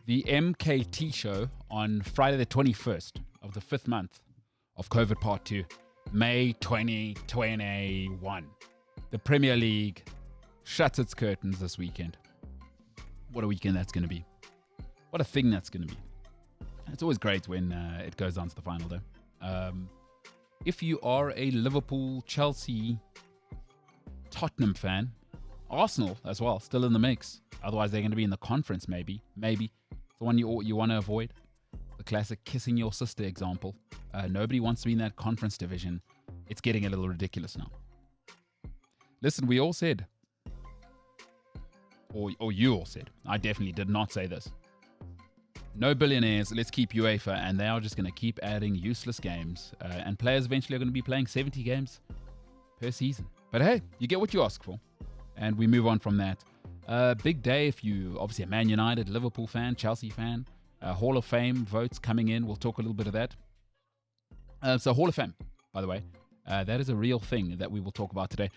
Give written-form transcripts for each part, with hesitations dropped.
the MKT Show on Friday the 21st of the 5th month of COVID Part 2, May 2021. The Premier League shuts its curtains this weekend. What a weekend that's going to be. What a thing that's going to be. It's always great when it goes on to the final, though. If you are a Liverpool, Chelsea, Tottenham fan, Arsenal as well, still in the mix. Otherwise, they're going to be in the conference, maybe. The one you want to avoid. The classic kissing your sister example. Nobody wants to be in that conference division. It's getting a little ridiculous now. Listen, we all said, or you all said, I definitely did not say this. No billionaires, let's keep UEFA, and they are just going to keep adding useless games. And players eventually are going to be playing 70 games per season. But hey, you get what you ask for. And we move on from that. Big day if you, obviously a Man United, Liverpool fan, Chelsea fan. Hall of Fame votes coming in. We'll talk a little bit of that. So Hall of Fame, by the way. That is a real thing that we will talk about today.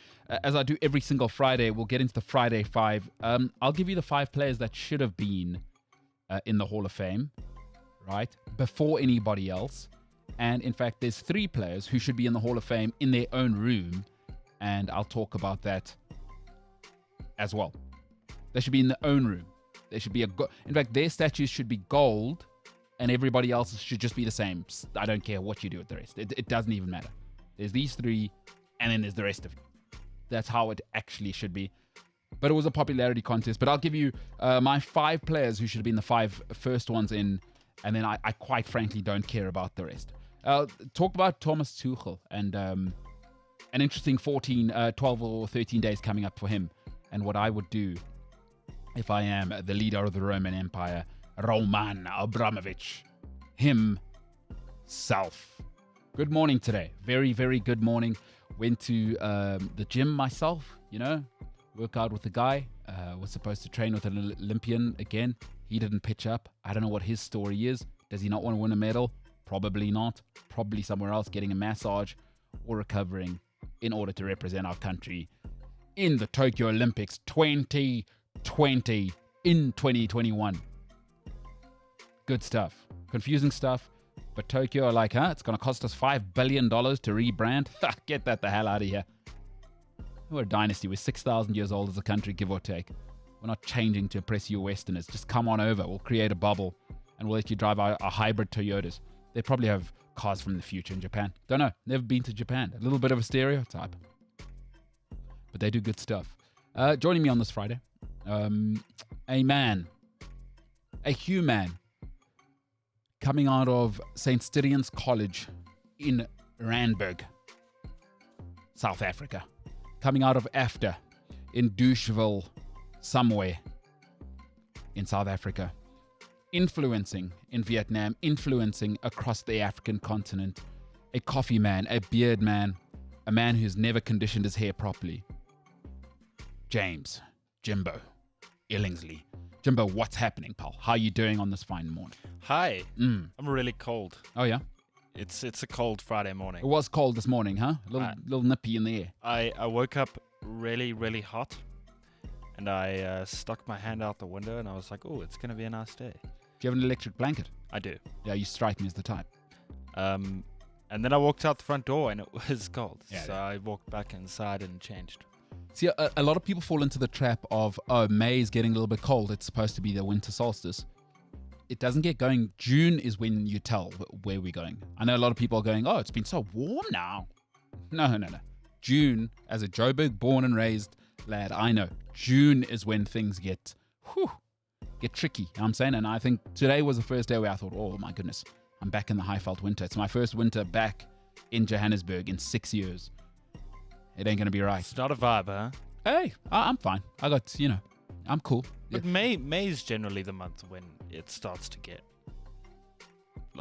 As I do every single Friday, we'll get into the Friday 5. I'll give you the 5 players that should have been in the Hall of Fame, right, before anybody else. And in fact, there's 3 players who should be in the Hall of Fame in their own room. And I'll talk about that as well. They should be in their own room. They should be in fact, their statues should be gold and everybody else should just be the same. I don't care what you do with the rest. It doesn't even matter. There's these 3 and then there's the rest of it. That's how it actually should be. But it was a popularity contest. But I'll give you my 5 players who should have been the 5 first ones in, and then I quite frankly don't care about the rest. Talk about Thomas Tuchel and an interesting 12 or 13 days coming up for him, and what I would do if I am the leader of the Roman Empire, Roman Abramovich himself. Good morning today. Very, very good morning. Went to the gym myself, work out with the guy. Was supposed to train with an Olympian again. He didn't pitch up. I don't know what his story is. Does he not want to win a medal? Probably not. Probably somewhere else getting a massage or recovering in order to represent our country in the Tokyo Olympics 2020 in 2021. Good stuff. Confusing stuff. But Tokyo are like, it's going to cost us $5 billion to rebrand. Get that the hell out of here. We're a dynasty. We're 6,000 years old as a country, give or take. We're not changing to impress you Westerners. Just come on over. We'll create a bubble and we'll let you drive our hybrid Toyotas. They probably have cars from the future in Japan. Don't know. Never been to Japan. A little bit of a stereotype. But they do good stuff. Joining me on this Friday, a human, coming out of St. Stithians College in Randburg, South Africa. Coming out of AFTA in Doucheville, somewhere in South Africa. Influencing in Vietnam, influencing across the African continent. A coffee man, a beard man, a man who's never conditioned his hair properly. James, Jimbo, Illingsley. Jimbo, what's happening, pal? How are you doing on this fine morning? Hi. I'm really cold. Oh, yeah? It's a cold Friday morning. It was cold this morning, huh? A little nippy in the air. I woke up really, really hot, and I stuck my hand out the window, and I was like, oh, it's going to be a nice day. Do you have an electric blanket? I do. Yeah, you strike me as the type. And then I walked out the front door, and it was cold. Yeah, so I walked back inside and changed. See, a lot of people fall into the trap of, May is getting a little bit cold. It's supposed to be the winter solstice. It doesn't get going. June is when you tell where we're going. I know a lot of people are going, it's been so warm now. No. June, as a Joburg born and raised lad, I know. June is when things get tricky. You know what I'm saying? And I think today was the first day where I thought, oh my goodness, I'm back in the Highveld winter. It's my first winter back in Johannesburg in 6 years. It ain't going to be right. It's not a vibe, huh? Hey, I'm fine. I'm cool. But May is generally the month when it starts to get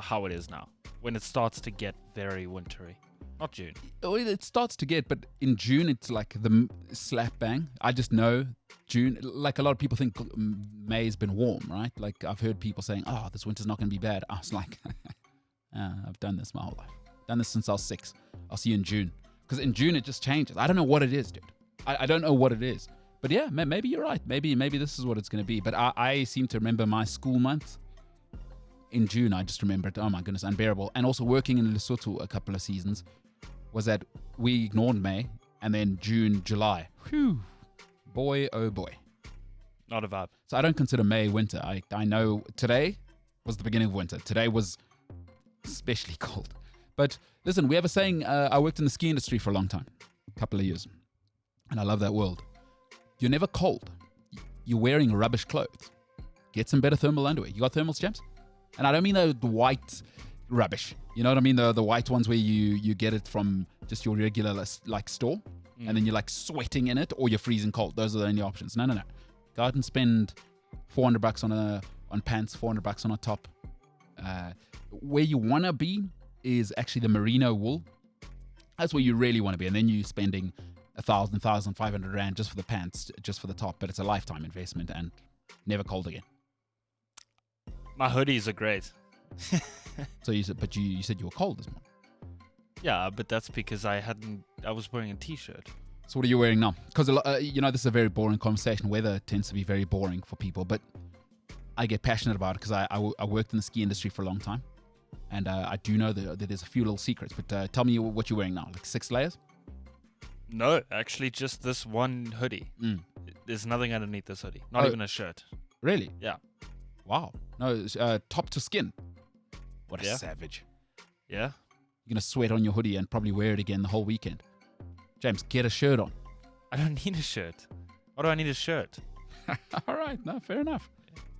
how it is now. When it starts to get very wintry. Not June. It starts to get, but in June, it's like the slap bang. I just know June, like a lot of people think May's been warm, right? Like I've heard people saying, this winter's not going to be bad. I was like, I've done this my whole life. Done this since I was 6. I'll see you in June. Because in June, it just changes. I don't know what it is, dude. I don't know what it is. But yeah, maybe you're right. Maybe this is what it's going to be. But I seem to remember my school month in June. I just remembered, oh my goodness, unbearable. And also working in Lesotho a couple of seasons was that we ignored May, and then June, July. Whew. Boy, oh boy. Not a vibe. So I don't consider May winter. I know today was the beginning of winter. Today was especially cold. But listen, we have a saying, I worked in the ski industry for a long time, a couple of years. And I love that world. You're never cold. You're wearing rubbish clothes. Get some better thermal underwear. You got thermals, James? And I don't mean the white rubbish. You know what I mean? The white ones where you get it from just your regular like store. And then you're like sweating in it, or you're freezing cold. Those are the only options. No. Go out and spend $400 on pants, $400 on a top. Where you want to be is actually the merino wool. That's where you really want to be. And then you're spending 1,500 rand just for the pants, just for the top. But it's a lifetime investment and never cold again. My hoodies are great. So you said you were cold this morning. Yeah, but that's because I was wearing a t-shirt. So what are you wearing now? Because this is a very boring conversation. Weather tends to be very boring for people, but I get passionate about it because I worked in the ski industry for a long time, and I do know that there's a few little secrets. But tell me what you're wearing now, like 6 layers? No, actually, just this one hoodie. There's nothing underneath this hoodie. Not even a shirt. Really? Yeah. Wow. No, top to skin. What a savage. Yeah. You're going to sweat on your hoodie and probably wear it again the whole weekend. James, get a shirt on. I don't need a shirt. Why do I need a shirt? All right. No, fair enough.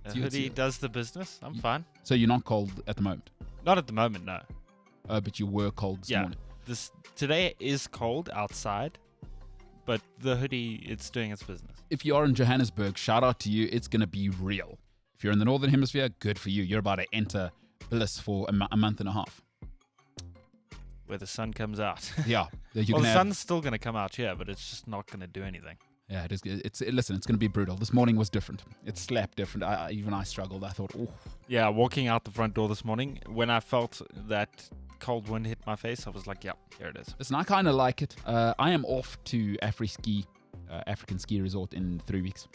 A hoodie does the business. I'm fine. So you're not cold at the moment? Not at the moment, no. But you were cold this morning? Today is cold outside, but the hoodie, it's doing its business. If you are in Johannesburg, shout out to you. It's going to be real. If you're in the Northern Hemisphere, good for you. You're about to enter bliss for a month and a half. Where the sun comes out. Yeah. The sun's still going to come out here, but it's just not going to do anything. Yeah, it is. Listen, it's going to be brutal. This morning was different. It slapped different. Even I struggled. I thought, oh. Yeah, walking out the front door this morning, when I felt that cold wind hit my face, I was like, yeah, here it is. Listen, I kind of like it. I am off to African ski resort in 3 weeks.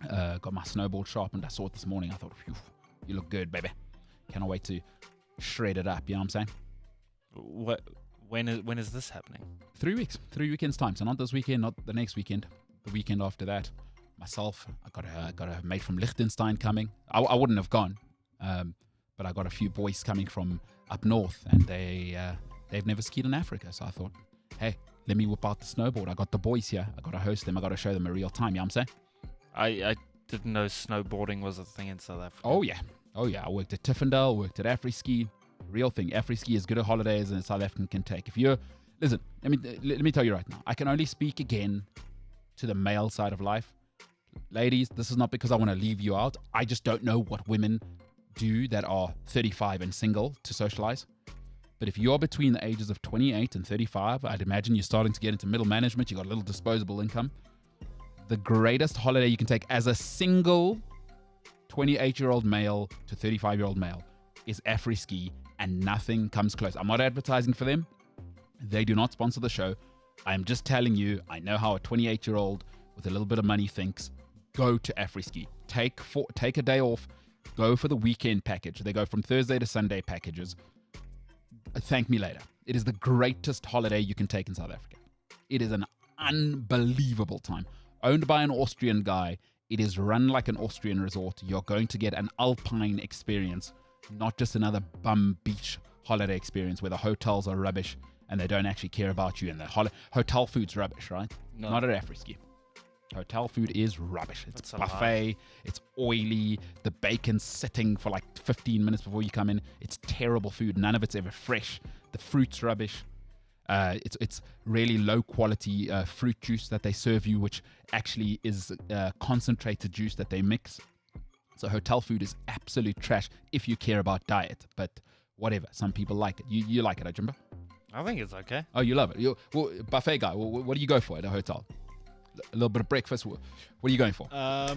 Got my snowboard sharpened. I saw it this morning. I thought, phew, you look good, baby. Cannot wait to shred it up. You know what I'm saying? When is this happening? 3 weeks, 3 weekends time. So not this weekend, not the next weekend, the weekend after that. Myself, I got a mate from Liechtenstein coming. I wouldn't have gone, but I got a few boys coming from up north, and they've never skied in Africa. So I thought, hey, let me whip out the snowboard. I got the boys here. I got to host them. I got to show them a real time. You know what I'm saying? I didn't know snowboarding was a thing in South Africa. Oh yeah. I worked at Tiffendale, worked at Afri-Ski. Real thing. Afri-Ski is good at holidays and South African can take. Listen, let me tell you right now. I can only speak again to the male side of life. Ladies, this is not because I want to leave you out. I just don't know what women do that are 35 and single to socialize. But if you're between the ages of 28 and 35, I'd imagine you're starting to get into middle management. You got a little disposable income. The greatest holiday you can take as a single 28-year-old male to 35-year-old male is Afri-Ski, and nothing comes close. I'm not advertising for them. They do not sponsor the show. I'm just telling you, I know how a 28-year-old with a little bit of money thinks. Go to Afri-Ski. Take a day off. Go for the weekend package. They go from Thursday to Sunday packages. Thank me later. It is the greatest holiday you can take in South Africa. It is an unbelievable time. Owned by an Austrian guy. It is run like an Austrian resort. You're going to get an alpine experience, not just another bum beach holiday experience where the hotels are rubbish and they don't actually care about you, and the hotel food's rubbish, right? No. Not at Afri-Ski. Hotel food is rubbish. It's buffet. It's oily. The bacon's sitting for like 15 minutes before you come in. It's terrible food. None of it's ever fresh. The fruit's rubbish. It's really low quality fruit juice that they serve you, which actually is concentrated juice that they mix. So hotel food is absolute trash if you care about diet. But whatever, some people like it. You like it, Jimbo? I think it's okay. Oh, you love it. Buffet guy. What do you go for at a hotel? A little bit of breakfast. What are you going for?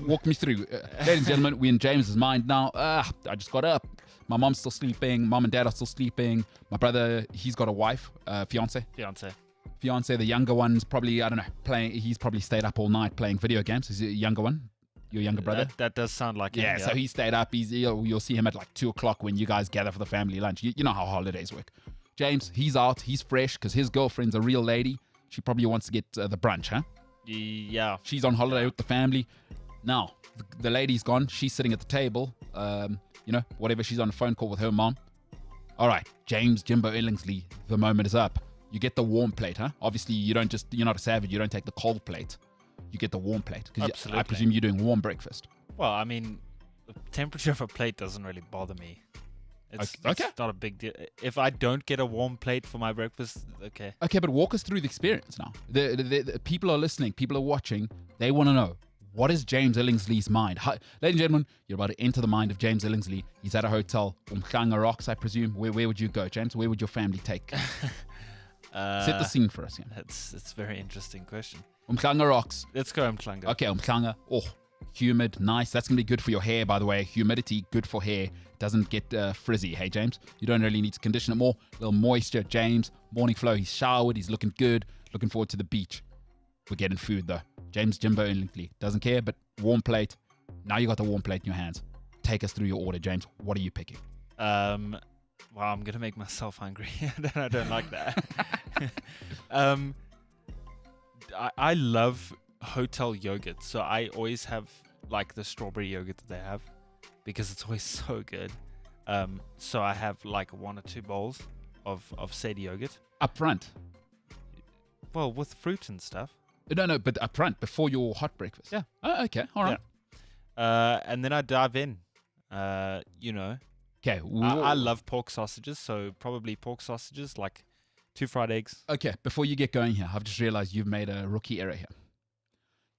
Walk me through. Ladies and gentlemen, we're in James's mind now. I just got up. My mom's still sleeping. Mom and dad are still sleeping. My brother, he's got a wife, fiance. fiance. The younger one's probably, I don't know, playing. He's probably stayed up all night playing video games. Is the younger one your younger brother? That does sound like him, Yeah, so he stayed up. You'll see him at like 2 o'clock when you guys gather for the family lunch. You know how holidays work. James, he's out. He's fresh because his girlfriend's a real lady. She probably wants to get the brunch, huh? Yeah. She's on holiday with the family. Now, the lady's gone. She's sitting at the table. Whatever. She's on a phone call with her mom. All right, James Jimbo Ellingsley, the moment is up. You get the warm plate, huh? Obviously, you're not a savage. You don't take the cold plate. You get the warm plate. Because I presume you're doing warm breakfast. Well, I mean, the temperature of a plate doesn't really bother me. It's not a big deal. If I don't get a warm plate for my breakfast, okay. Okay, but walk us through the experience now. The people are listening. People are watching. They want to know, what is James Ellingsley's mind? Ladies and gentlemen, you're about to enter the mind of James Ellingsley. He's at a hotel. Umhlanga Rocks, I presume. Where would you go, James? Where would your family take? Set the scene for us. Yeah. It's a very interesting question. Umhlanga Rocks. Let's go Umhlanga. Okay, Umhlanga. Oh, humid, nice. That's going to be good for your hair, by the way. Humidity, good for hair. Doesn't get frizzy. Hey, James, you don't really need to condition it more. A little moisture. James, morning flow. He's showered. He's looking good. Looking forward to the beach. We're getting food, though. James Jimbo Ellingsley doesn't care, but warm plate. Now you got the warm plate in your hands. Take us through your order, James. What are you picking? Well, I'm going to make myself hungry. I don't like that. I love hotel yogurt, so I always have like the strawberry yogurt that they have because it's always so good. So I have like 1 or 2 bowls of said yogurt. Up front? Well, with fruit and stuff. No, but up front, before your hot breakfast. Yeah. Oh, okay. All right. Yeah. And then I dive in. Okay. I love pork sausages, so probably pork sausages, like 2 fried eggs. Okay, before you get going here, I've just realized you've made a rookie error here.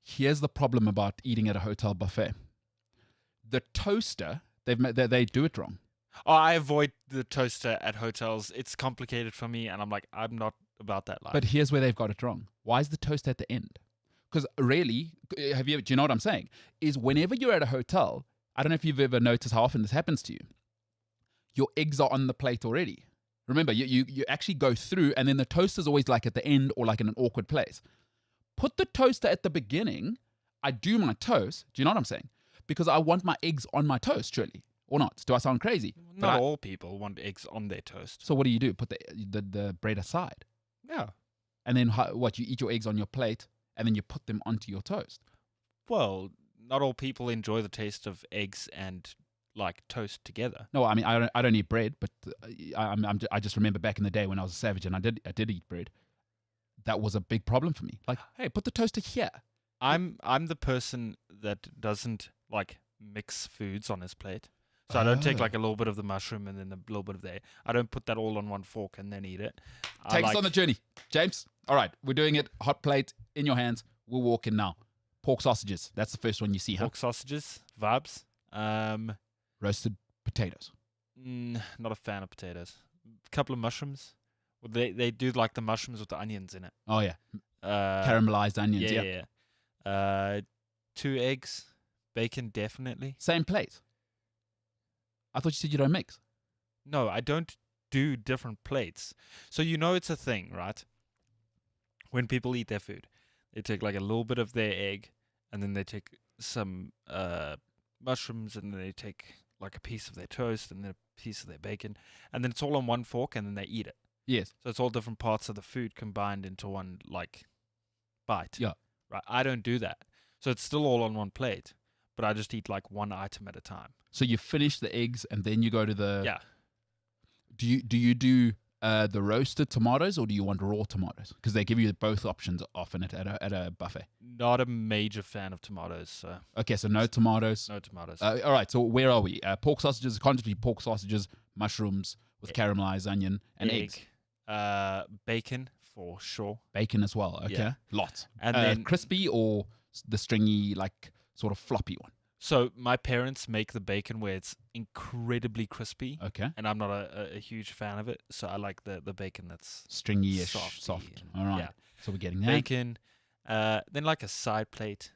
Here's the problem about eating at a hotel buffet. The toaster, they do it wrong. Oh, I avoid the toaster at hotels. It's complicated for me, and I'm not about that life. But here's where they've got it wrong. Why is the toaster at the end? Because really, do you know what I'm saying? Is whenever you're at a hotel, I don't know if you've ever noticed how often this happens to you. Your eggs are on the plate already. Remember, you actually go through, and then the toaster's always like at the end or like in an awkward place. Put the toaster at the beginning. I do my toast. Do you know what I'm saying? Because I want my eggs on my toast, surely. Or not? Do I sound crazy? Not all people want eggs on their toast. So what do? Put the bread aside. Yeah. And then what? You eat your eggs on your plate, and then you put them onto your toast. Well, not all people enjoy the taste of eggs and like toast together. No, I mean I don't eat bread, but I just remember back in the day when I was a savage and I did eat bread. That was a big problem for me. Like, hey, put the toaster here. I'm the person that doesn't like mix foods on his plate. So I don't take like a little bit of the mushroom and then a little bit of the. I don't put that all on one fork and then eat it. Take us on the journey, James. All right, we're doing it. Hot plate in your hands. We're walking now. Pork sausages. That's the first one you see, huh? Pork sausages, vibes. Roasted potatoes. Not a fan of potatoes. A couple of mushrooms. Well, they do like the mushrooms with the onions in it. Oh yeah. Caramelized onions. Yeah. 2 eggs, bacon definitely. Same plate. I thought you said you don't mix. No, I don't do different plates. So it's a thing, right? When people eat their food, they take like a little bit of their egg, and then they take some mushrooms, and then they take like a piece of their toast, and then a piece of their bacon, and then it's all on one fork, and then they eat it. Yes. So it's all different parts of the food combined into one like bite. Yeah. Right. I don't do that. So it's still all on one plate, but I just eat like one item at a time. So you finish the eggs and then you go to the. Yeah. Do you do the roasted tomatoes or do you want raw tomatoes? Because they give you both options often at a buffet. Not a major fan of tomatoes. So. Okay, so no tomatoes. No tomatoes. All right. So where are we? Pork sausages. Can't just be pork sausages, mushrooms with caramelized onion and eggs. Bacon for sure. Bacon as well. Okay. Yeah. Lots. And then crispy or the stringy, like sort of floppy one. So my parents make the bacon where it's incredibly crispy. Okay. And I'm not a huge fan of it, so I like the bacon that's stringy-ish, soft. All right. Yeah. So we're getting that. Bacon. Then like a side plate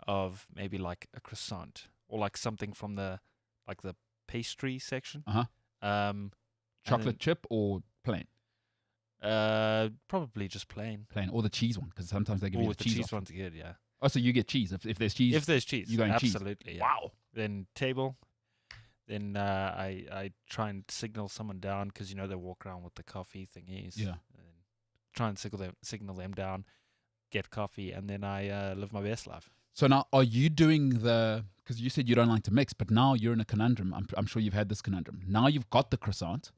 of maybe like a croissant or like something from the pastry section. Chocolate chip or plain? Probably just plain. Plain. Or the cheese one, because sometimes they give Oh, you the the cheese cheese option. one's good, yeah. Oh, so you get cheese. If there's cheese. If there's cheese, you're going cheese. absolutely. Yeah. Wow. Then table. Then I try and signal someone down because they walk around with the coffee thingies. Yeah. And try and signal them down, get coffee, and then I live my best life. So now, are you doing because you said you don't like to mix, but now you're in a conundrum. I'm sure you've had this conundrum. Now you've got the croissant.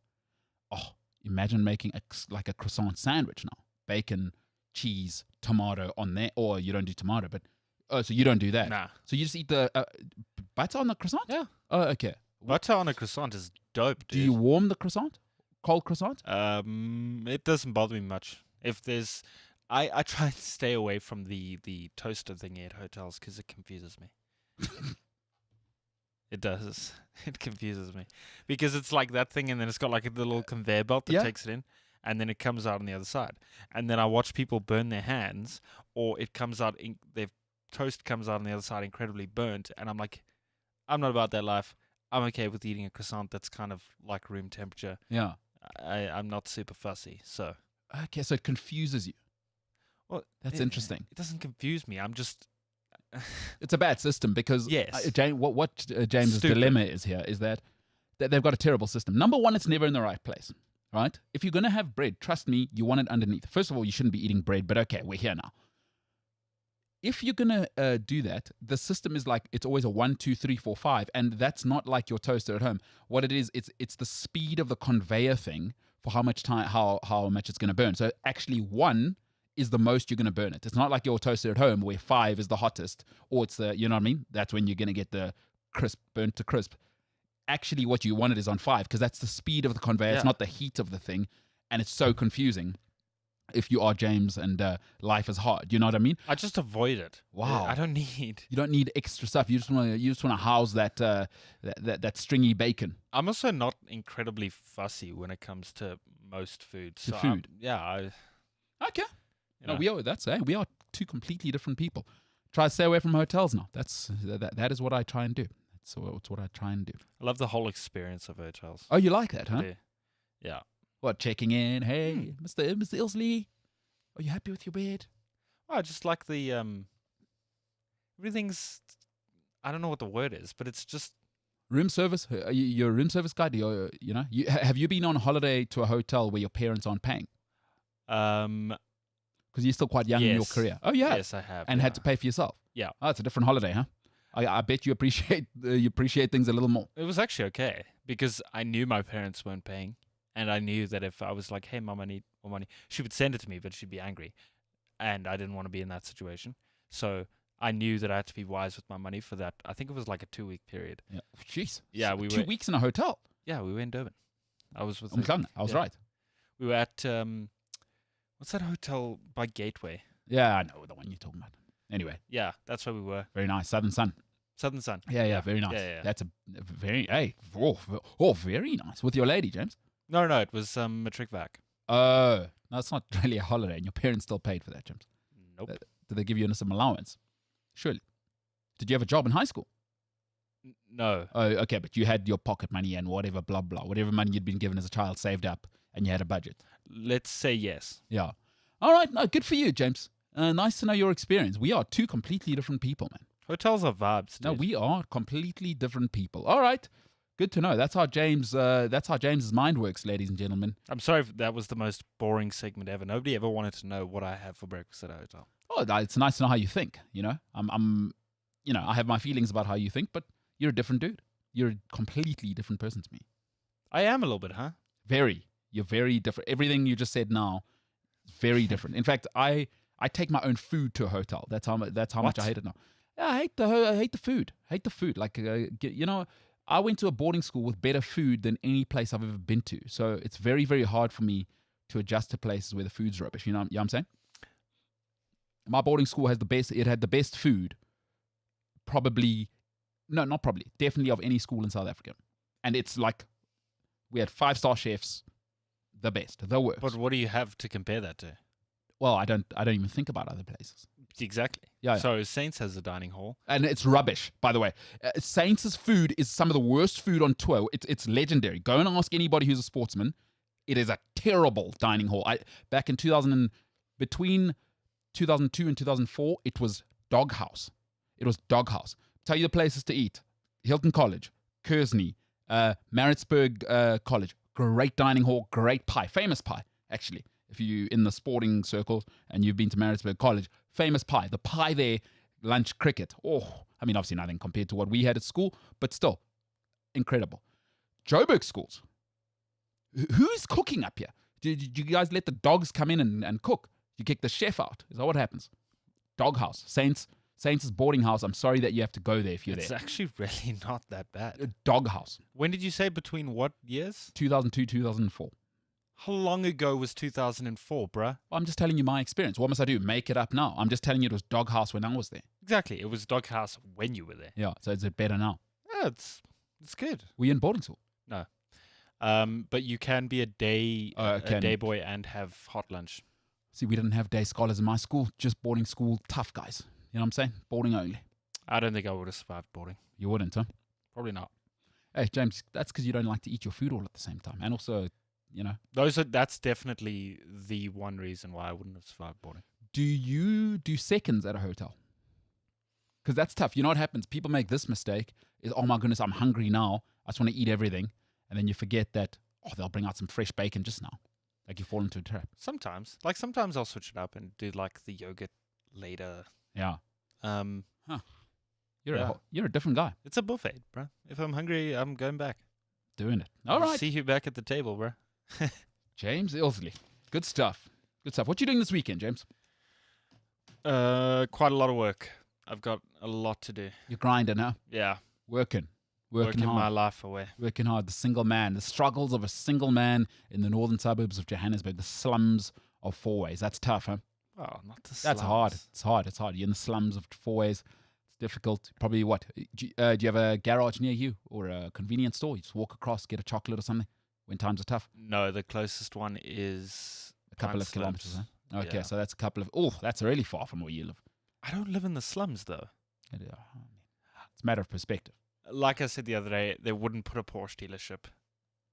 Oh, imagine making like a croissant sandwich now. Bacon, cheese, tomato on there. Or you don't do tomato, but so you don't do that. Nah. So you just eat the butter on the croissant? Yeah. Oh, okay. Butter on a croissant is dope, dude. Do you warm the croissant? Cold croissant? It doesn't bother me much. If there's... I try to stay away from the toaster thingy at hotels because it confuses me. It does. It confuses me. Because it's like that thing and then it's got like a little conveyor belt that takes it in and then it comes out on the other side. And then I watch people burn their hands or it comes out, their toast comes out on the other side incredibly burnt and I'm like, I'm not about that life. I'm okay with eating a croissant that's kind of like room temperature. Yeah. I'm not super fussy, so... Okay, so it confuses you. Well, That's interesting. It doesn't confuse me. I'm just... It's a bad system because Yes. what James's Stupid. dilemma is here is that they've got a terrible system. Number one, it's never in the right place, right? If you're going to have bread, trust me, you want it underneath. First of all, you shouldn't be eating bread, but okay, we're here now. If you're going to do that, the system is like, it's always a 1, 2, 3, 4, 5, and that's not like your toaster at home. What it is, it's the speed of the conveyor thing for how much time, how much it's going to burn. So actually 1 is the most you're going to burn it. It's not like your toaster at home where 5 is the hottest or it's the, you know what I mean? That's when you're going to get the crisp, burnt to crisp. Actually, what you wanted is on 5 because that's the speed of the conveyor. Yeah. It's not the heat of the thing. And it's so confusing if you are James and life is hard. You know what I mean? I just avoid it. Wow. I don't need... You don't need extra stuff. You just want to house that that stringy bacon. I'm also not incredibly fussy when it comes to most food. To So food. Okay. You No, know. we are two completely different people. Try to stay away from hotels now. That is what I try and do. That's what I try and do. I love the whole experience of hotels. Oh, you like that, huh? Yeah. What, checking in? Hey, Mr. Ilsley, are you happy with your bed? I just like the everything's... I don't know what the word is, but it's just... Room service? You're a room service guy? Have you been on holiday to a hotel where your parents aren't paying? Because you're still quite young in your Yes. career. Oh, yeah. Yes, I have. And yeah. had to pay for yourself. Yeah. Oh, it's a different holiday, huh? I bet you appreciate things a little more. It was actually okay because I knew my parents weren't paying, and I knew that if I was like, "Hey, Mom, I need more money," she would send it to me, but she'd be angry, and I didn't want to be in that situation. So I knew that I had to be wise with my money for that. I think it was like a 2-week period. Yeah. Jeez. Yeah, So we 2 were- weeks in a hotel. Yeah, we were in Durban. I was with. I was yeah. right. We were at what's that hotel by Gateway? Yeah, I know the one you're talking about. Anyway, Yeah, that's where we were. very nice. Southern Sun. Southern Sun. Yeah, very nice. Yeah. That's a very, very nice. With your lady, James. No, it was matric vac. Oh, no, it's not really a holiday, and your parents still paid for that, James. Nope. Did they give you some allowance? Surely. Did you have a job in high school? No. Oh, okay, but you had your pocket money and whatever, blah, blah, whatever money you'd been given as a child saved up, and you had a budget. Let's say yes. Yeah. All right, no, good for you, James. Nice to know your experience. We are two completely different people, man. Hotels are vibes. No, dude. we are completely different people. All right. Good to know. That's how James's mind works, ladies and gentlemen. I'm sorry if that was the most boring segment ever. Nobody ever wanted to know what I have for breakfast at a hotel. Oh, it's nice to know how you think, you know. I have my feelings about how you think, but you're a different dude. You're a completely different person to me. I am a little bit, huh? You're very different. Everything you just said now is very different. In fact, I take my own food to a hotel. That's how much I hate it now. Yeah, I hate the food. Like I went to a boarding school with better food than any place I've ever been to. So it's very, very hard for me to adjust to places where the food's rubbish. You know what I'm saying? My boarding school has the best. It had the best food. Definitely of any school in South Africa. And it's like we had 5-star chefs, the best, the worst. But what do you have to compare that to? Well, I don't even think about other places. Exactly. Yeah. So Saints has a dining hall. And it's rubbish, by the way. Saints' food is some of the worst food on tour. It's legendary. Go and ask anybody who's a sportsman. It is a terrible dining hall. Back in between 2002 and 2004, it was doghouse. It was doghouse. Tell you the places to eat: Hilton College, Kearsney, Maritzburg College. Great dining hall, great pie, famous pie actually. If you're in the sporting circles and you've been to Maritzburg College, famous pie. The pie there, lunch cricket. Oh, I mean, obviously nothing compared to what we had at school, but still incredible. Joburg schools. Who's cooking up here? Did you guys let the dogs come in and cook? You kick the chef out. Is that what happens? Doghouse. Saints' boarding house. I'm sorry that you have to go there if you're It's there. actually really not that bad. Doghouse. When did you say between what years? 2002, 2004. How long ago was 2004, bruh? Well, I'm just telling you my experience. What must I do? Make it up now? I'm just telling you it was doghouse when I was there. Exactly. It was doghouse when you were there. Yeah, so is it better now? Yeah, it's good. Were you in boarding school? No. But you can be a day boy and have hot lunch. See, we didn't have day scholars in my school, just boarding school, tough guys. You know what I'm saying? Boarding only. I don't think I would have survived boarding. You wouldn't, huh? Probably not. Hey, James, that's because you don't like to eat your food all at the same time. And also, you know. That's definitely the one reason why I wouldn't have survived boarding. Do you do seconds at a hotel? Because that's tough. You know what happens? People make this mistake is, oh my goodness, I'm hungry now. I just want to eat everything. And then you forget that, they'll bring out some fresh bacon just now. Like you fall into a trap. Sometimes I'll switch it up and do like the yogurt later. Yeah. You're a different guy. It's a buffet, bro. If I'm hungry, I'm going back. Doing it. All right. See you back at the table, bro. James Ilsley. Good stuff. What you doing this weekend, James? Quite a lot of work. I've got a lot to do. You're grinding, huh? Yeah. Working Working hard. my life away. Working hard. The single man. The struggles of a single man in the northern suburbs of Johannesburg. The slums of Fourways. That's tough, huh? Oh, not the slums. That's hard. It's hard. You're in the slums of Fourways. It's difficult. Probably what? Do you have a garage near you or a convenience store? You just walk across, get a chocolate or something when times are tough? No, the closest one is a couple of kilometers, huh? Okay, Yeah. so that's a couple of... Oh, that's really far from where you live. I don't live in the slums, though. It's a matter of perspective. Like I said the other day, they wouldn't put a Porsche dealership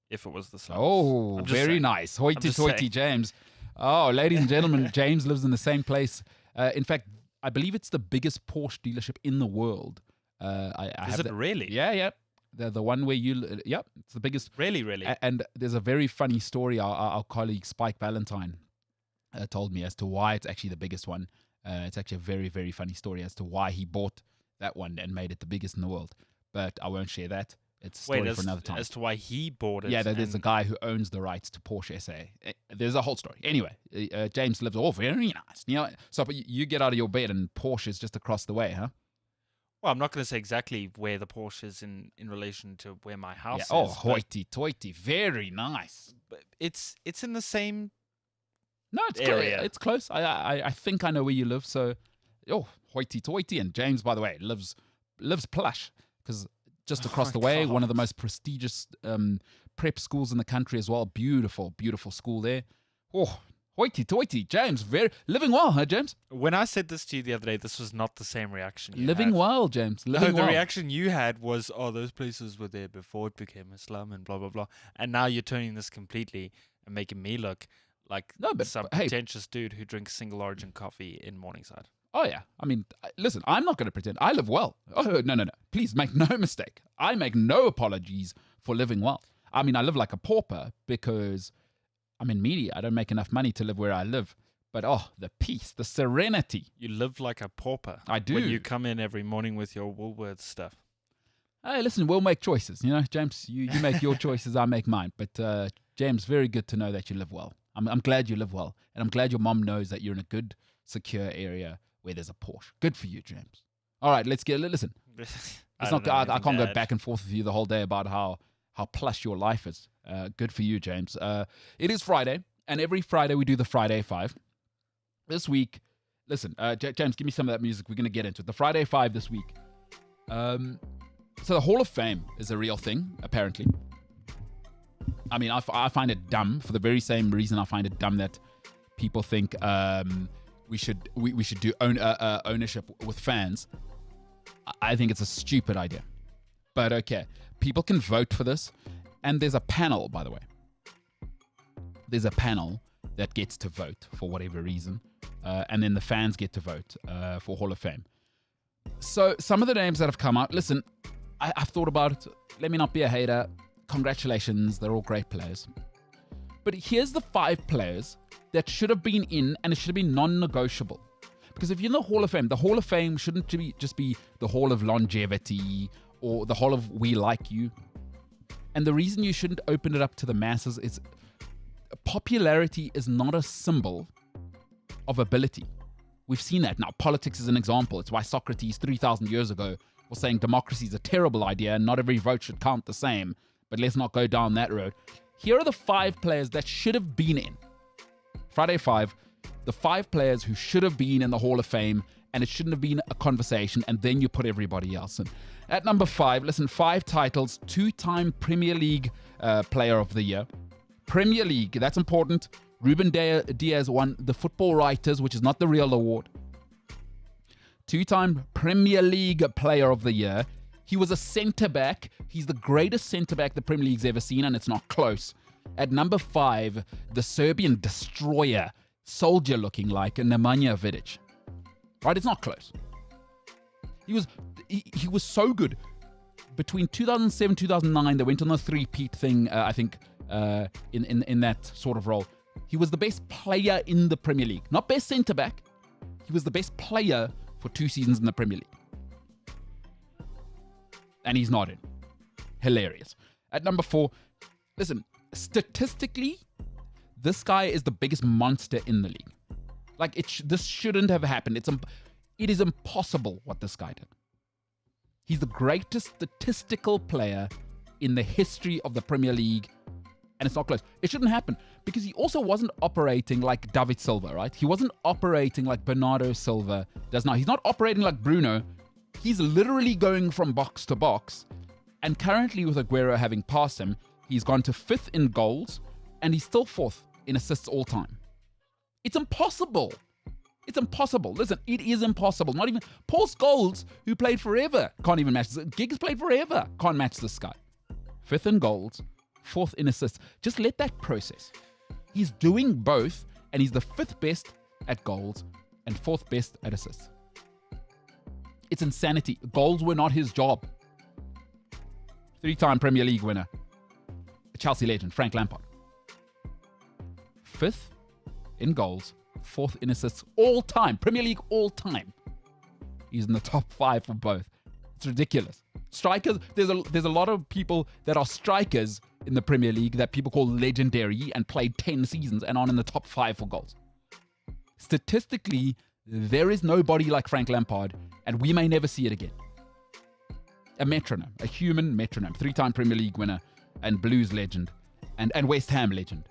if it was the slums. Oh, I'm just very saying. nice. I'm just Hoity-toity, saying. James. Oh, ladies and gentlemen, James lives in the same place. In fact, I believe it's the biggest Porsche dealership in the world. Is it really? Yeah. The one where yep, it's the biggest. Really? And there's a very funny story our colleague Spike Valentine told me as to why it's actually the biggest one. It's actually a very, very funny story as to why he bought that one and made it the biggest in the world. But I won't share that. It's a story for another time. As to why he bought it. Yeah, there's a guy who owns the rights to Porsche SA. There's a whole story. Anyway, James lives very nice. You know, so you get out of your bed and Porsche is just across the way, huh? Well, I'm not going to say exactly where the Porsche is in relation to where my house is. Oh, hoity-toity. Very nice. But it's in the same No, it's area. It's close. I think I know where you live. So, hoity-toity. And James, by the way, lives plush because just across the way, one of the most prestigious prep schools in the country as well. Beautiful, beautiful school there. Oh, hoity-toity. James, living well, huh, James? When I said this to you the other day, this was not the same reaction you Living had. well, James. No, Living the well. reaction you had was, those places were there before it became a slum and blah, blah, blah. And now you're turning this completely and making me look like some pretentious dude who drinks single origin coffee in Morningside. Oh, yeah. I mean, listen, I'm not going to pretend. I live well. Oh, no. Please make no mistake. I make no apologies for living well. I mean, I live like a pauper because I'm in media. I don't make enough money to live where I live. But, the peace, the serenity. You live like a pauper. I do. When you come in every morning with your Woolworths stuff. Hey, listen, we'll make choices. You know, James, you make your choices, I make mine. But, James, very good to know that you live well. I'm glad you live well. And I'm glad your mom knows that you're in a good, secure area where there's a Porsche. Good for you, James. All right, listen. I can't go back and forth with you the whole day about how plush your life is. Good for you, James. It is Friday, and every Friday we do the Friday 5. This week, listen, James, give me some of that music. We're going to get into it. The Friday 5 this week. So the Hall of Fame is a real thing, apparently. I mean, I find it dumb for the very same reason I find it dumb that people think we should do ownership with fans. I think it's a stupid idea. But okay, people can vote for this. And there's a panel, by the way. there's a panel that gets to vote for whatever reason, and then the fans get to vote for Hall of Fame. So some of the names that have come out, listen, I've thought about it. Let me not be a hater. Congratulations, they're all great players. But here's the 5 players that should have been in, and it should have been non-negotiable. Because if you're in the Hall of Fame shouldn't just be the Hall of Longevity or the Hall of We Like You. And the reason you shouldn't open it up to the masses is popularity is not a symbol of ability. We've seen that. Now, politics is an example. It's why Socrates 3,000 years ago was saying democracy is a terrible idea and not every vote should count the same. But let's not go down that road. Here are the 5 players that should have been in. Friday 5, the 5 players who should have been in the Hall of Fame, and it shouldn't have been a conversation, and then you put everybody else in. At number 5, listen, 5 titles, 2-time Premier League Player of the Year. Premier League, that's important. Ruben Diaz won the Football Writers, which is not the real award. 2-time Premier League Player of the Year. He was a centre-back. He's the greatest centre-back the Premier League's ever seen, and it's not close. At number 5, the Serbian destroyer, soldier looking like Nemanja Vidic. Right? It's not close. He was so good. Between 2007 2009, they went on the three-peat thing, I think, in that sort of role. He was the best player in the Premier League. Not best centre-back. He was the best player for 2 seasons in the Premier League. And he's not in. Hilarious. At number 4, listen, statistically, this guy is the biggest monster in the league. Like, this shouldn't have happened. It is impossible what this guy did. He's the greatest statistical player in the history of the Premier League, and it's not close. It shouldn't happen because he also wasn't operating like David Silva, right? He wasn't operating like Bernardo Silva does now. He's not operating like Bruno. He's literally going from box to box, and currently with Aguero having passed him, he's gone to 5th in goals, and he's still 4th in assists all time. It's impossible. It's impossible. Listen, it is impossible. Not even Paul Scholes, who played forever, can't even match this. Giggs played forever, can't match this guy. 5th in goals, 4th in assists. Just let that process. He's doing both, and he's the 5th best at goals and 4th best at assists. It's insanity. Goals were not his job. 3-time Premier League winner. A Chelsea legend, Frank Lampard. 5th in goals, 4th in assists all time. Premier League all time. He's in the top 5 for both. It's ridiculous. Strikers, there's a lot of people that are strikers in the Premier League that people call legendary and played 10 seasons and aren't in the top 5 for goals. Statistically, there is nobody like Frank Lampard, and we may never see it again. A metronome, a human metronome. 3-time Premier League winner and Blues legend and West Ham legend,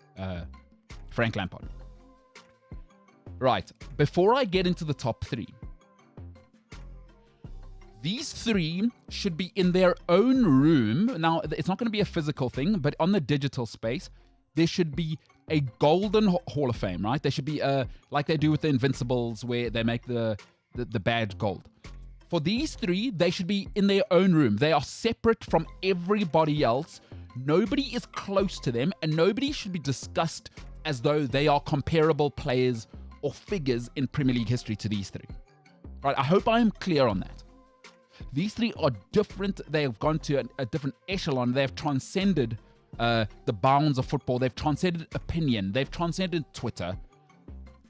Frank Lampard. Right, before I get into the top 3, these 3 should be in their own room. Now, it's not going to be a physical thing, but on the digital space, there should be a golden Hall of Fame, right? There should be like they do with the Invincibles, where they make the badge gold. For these 3, they should be in their own room. They are separate from everybody else. Nobody is close to them, and nobody should be discussed as though they are comparable players or figures in Premier League history to these 3. Right? I hope I am clear on that. These 3 are different. They have gone to a different echelon. They have transcended the bounds of football. They've transcended opinion. They've transcended Twitter.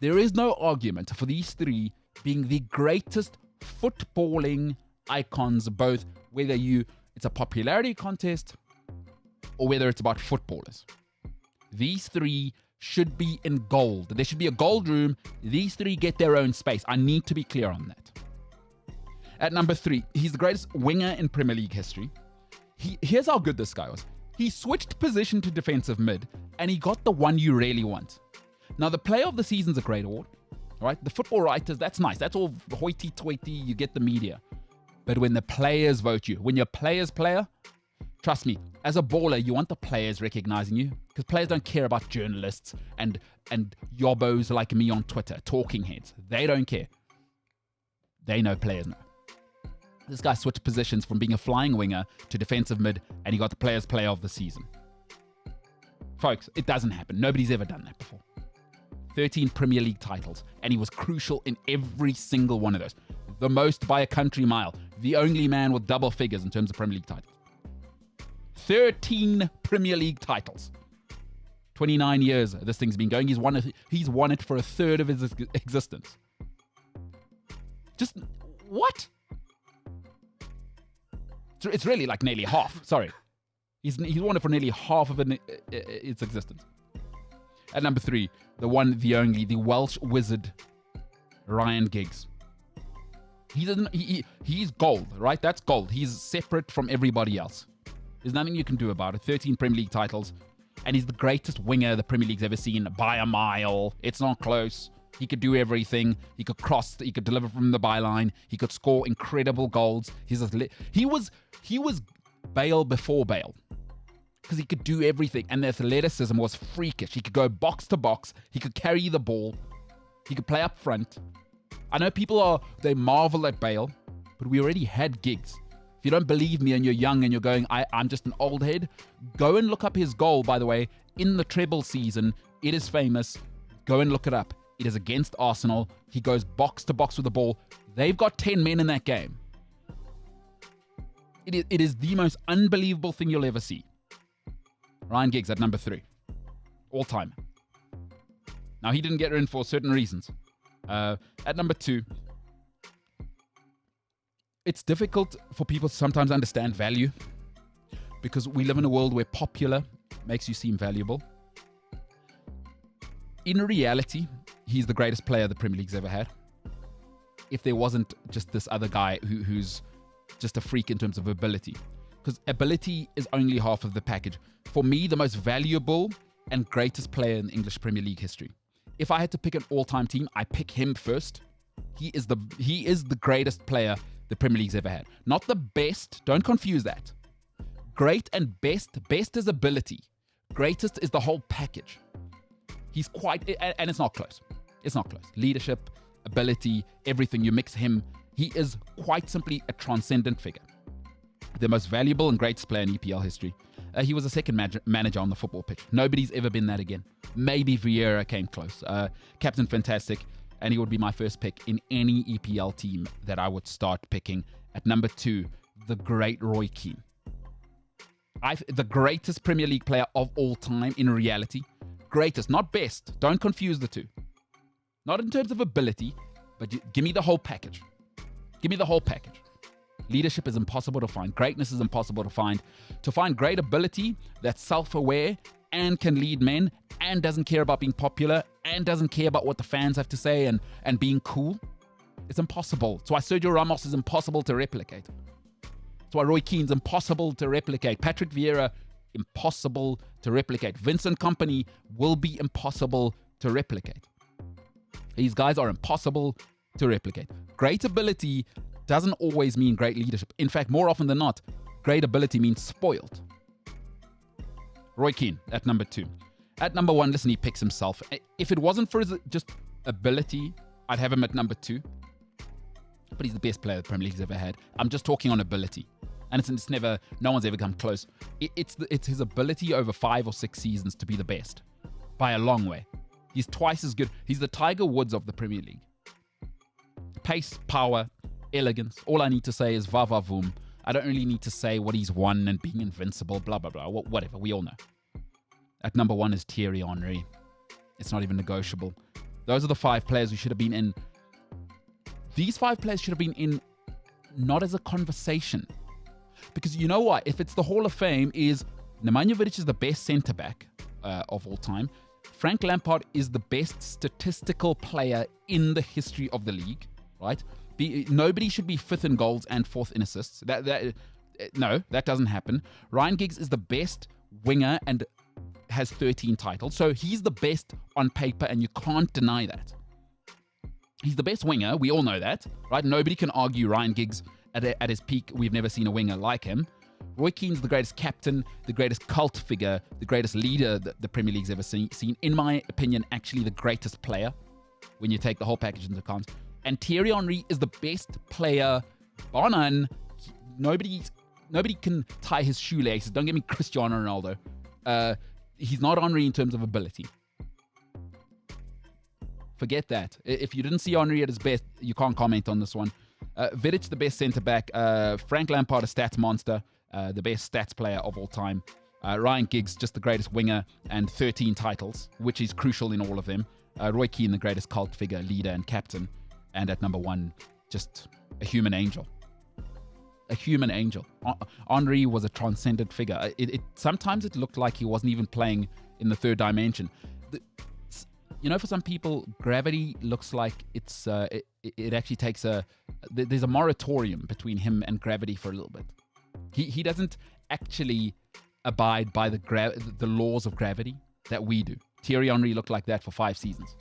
There is no argument for these 3 being the greatest footballing icons, both whether it's a popularity contest or whether it's about footballers. These 3 should be in gold. There should be a gold room. These 3 get their own space. I need to be clear on that. At number 3, he's the greatest winger in Premier League history. Here's how good this guy was. He switched position to defensive mid, and he got the one you really want. Now, the Player of the Season's a great award. All right, the Football Writers, that's nice. That's all hoity-toity. You get the media. But when the players vote you, when your player's player, trust me, as a baller, you want the players recognizing you, because players don't care about journalists and yobbos like me on Twitter, talking heads. They don't care. They know players know. This guy switched positions from being a flying winger to defensive mid, and he got the Players' Player of the Season. Folks, it doesn't happen. Nobody's ever done that before. 13 Premier League titles, and he was crucial in every single one of those. The most by a country mile. The only man with double figures in terms of Premier League titles. 13 Premier League titles. 29 years this thing's been going. He's won it for a third of his existence. Just, what? It's really like nearly half. Sorry. He's won it for nearly half of its existence. At number 3, the one, the only, the Welsh wizard, Ryan Giggs. He's gold, right? That's gold. He's separate from everybody else. There's nothing you can do about it. 13 Premier League titles. And he's the greatest winger the Premier League's ever seen by a mile. It's not close. He could do everything. He could cross. He could deliver from the byline. He could score incredible goals. He was Bale before Bale. Because he could do everything. And the athleticism was freakish. He could go box to box. He could carry the ball. He could play up front. I know they marvel at Bale, but we already had Giggs. If you don't believe me and you're young and you're going, I'm just an old head, go and look up his goal, by the way, in the treble season. It is famous. Go and look it up. It is against Arsenal. He goes box to box with the ball. They've got 10 men in that game. It is the most unbelievable thing you'll ever see. Ryan Giggs at number 3. All time. Now, he didn't get in for certain reasons. At number 2, it's difficult for people to sometimes understand value because we live in a world where popular makes you seem valuable. In reality, he's the greatest player the Premier League's ever had. If there wasn't just this other guy who's just a freak in terms of ability. Because ability is only half of the package. For me, the most valuable and greatest player in English Premier League history. If I had to pick an all-time team, I pick him first. He is the greatest player the Premier League's ever had. Not the best. Don't confuse that. Great and best. Best is ability. Greatest is the whole package. He's quite, and it's not close. It's not close. Leadership, ability, everything. You mix him. He is quite simply a transcendent figure. The most valuable and greatest player in EPL history. He was a second manager on the football pitch. Nobody's ever been that again. Maybe Vieira came close. Captain Fantastic. And he would be my first pick in any EPL team that I would start picking. At number 2, the great Roy Keane. The greatest Premier League player of all time in reality. Greatest, not best. Don't confuse the two. Not in terms of ability, but give me the whole package. Give me the whole package. Leadership is impossible to find. Greatness is impossible to find. To find great ability that's self-aware and can lead men and doesn't care about being popular and doesn't care about what the fans have to say and being cool, it's impossible. That's why Sergio Ramos is impossible to replicate. That's why Roy Keane's impossible to replicate. Patrick Vieira, impossible to replicate. Vincent Kompany will be impossible to replicate. These guys are impossible to replicate. Great ability doesn't always mean great leadership. In fact, more often than not, great ability means spoiled. Roy Keane at number 2. At number 1, listen, he picks himself. If it wasn't for his just ability, I'd have him at number 2. But he's the best player the Premier League's ever had. I'm just talking on ability. And it's never, no one's ever come close. It's his ability over 5 or 6 seasons to be the best. By a long way. He's twice as good. He's the Tiger Woods of the Premier League. Pace, power, elegance. All I need to say is va va voom. I don't really need to say what he's won and being invincible, blah, blah, blah. Whatever, we all know. At number 1 is Thierry Henry. It's not even negotiable. Those are the 5 players who should have been in. These 5 players should have been in not as a conversation. Because you know what? If it's the Hall of Fame is Nemanja Vidic is the best centre-back of all time. Frank Lampard is the best statistical player in the history of the league, right? Nobody should be 5th in goals and 4th in assists. No, that doesn't happen. Ryan Giggs is the best winger and has 13 titles. So he's the best on paper and you can't deny that. He's the best winger. We all know that, right? Nobody can argue Ryan Giggs at his peak. We've never seen a winger like him. Roy Keane's the greatest captain, the greatest cult figure, the greatest leader that the Premier League's ever seen. In my opinion, actually the greatest player when you take the whole package into account. And Thierry Henry is the best player, bar none. Nobody can tie his shoelaces. Don't get me Cristiano Ronaldo. He's not Henry in terms of ability. Forget that. If you didn't see Henry at his best, you can't comment on this one. Vidic, the best centre-back. Frank Lampard, a stats monster. The best stats player of all time. Ryan Giggs, just the greatest winger and 13 titles, which is crucial in all of them. Roy Keane, the greatest cult figure, leader and captain. And at number 1, just a human angel. A human angel. Henry was a transcendent figure. Sometimes it looked like he wasn't even playing in the third dimension. For some people, gravity looks like it actually takes there's a moratorium between him and gravity for a little bit. He doesn't actually abide by the laws of gravity that we do. Thierry Henry looked like that for 5 seasons.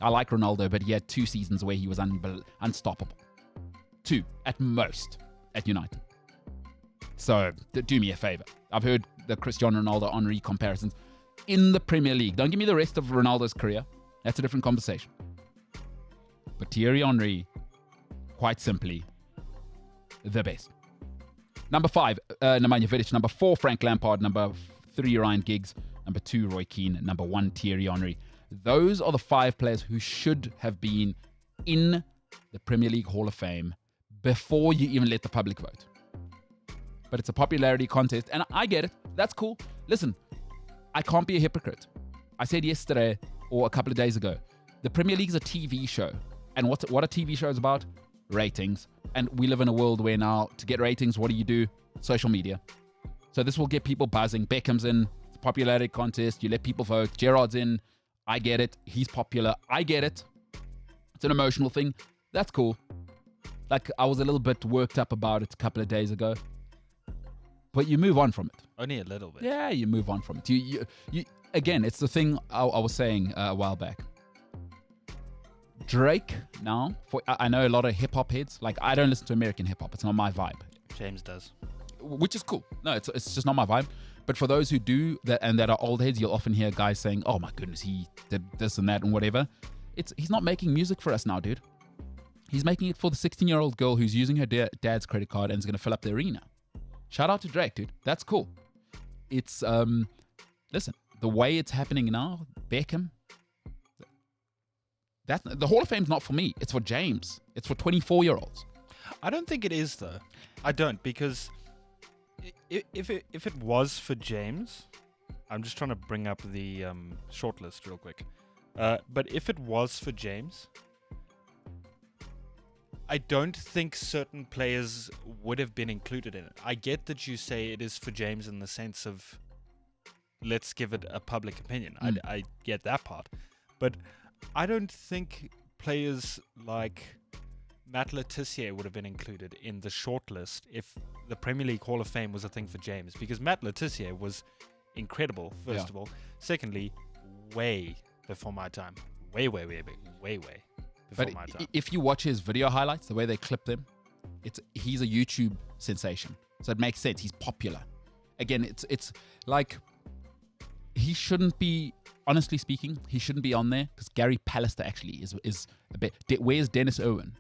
I like Ronaldo, but he had 2 seasons where he was unstoppable. 2 at most at United. So do me a favor. I've heard the Cristiano Ronaldo Henry comparisons in the Premier League. Don't give me the rest of Ronaldo's career. That's a different conversation. But Thierry Henry, quite simply, the best. Number 5, Nemanja Vidic. Number 4, Frank Lampard. Number 3, Ryan Giggs. Number 2, Roy Keane. Number 1, Thierry Henry. Those are the 5 players who should have been in the Premier League Hall of Fame before you even let the public vote. But it's a popularity contest, and I get it. That's cool. Listen, I can't be a hypocrite. I said yesterday or a couple of days ago, the Premier League is a TV show. And what a TV show is about? Ratings. And we live in a world where now, to get ratings, what do? Social media. So this will get people buzzing. Beckham's in. It's a popularity contest. You let people vote. Gerrard's in. I get it. He's popular. I get it. It's an emotional thing. That's cool. Like, I was a little bit worked up about it a couple of days ago. But you move on from it. Only a little bit. Yeah, you move on from it. You again, it's the thing I was saying a while back. Drake now, I know a lot of hip-hop heads. Like, I don't listen to American hip-hop. It's not my vibe. James does. Which is cool. No, it's just not my vibe. But for those who do that and that are old heads, you'll often hear guys saying, oh my goodness, he did this and that and whatever. He's not making music for us now, dude. He's making it for the 16-year-old girl who's using her dad's credit card and is going to fill up the arena. Shout out to Drake, dude. That's cool. It's, listen, the way it's happening now, Beckham, the Hall of Fame's not for me. It's for James. It's for 24-year-olds. I don't think it is, though. I don't, because if it was for James, I'm just trying to bring up the shortlist real quick. But if it was for James, I don't think certain players would have been included in it. I get that you say it is for James in the sense of let's give it a public opinion. I get that part. But I don't think players like Matt Letitia would have been included in the shortlist if the Premier League Hall of Fame was a thing for James, because Matt Letitia was incredible, first of all. Secondly, way before my time. Way before my time. If you watch his video highlights, the way they clip them, he's a YouTube sensation. So it makes sense. He's popular. Again, it's like he shouldn't be, honestly speaking, he shouldn't be on there because Gary Pallister actually is a bit. Where's Dennis Irwin?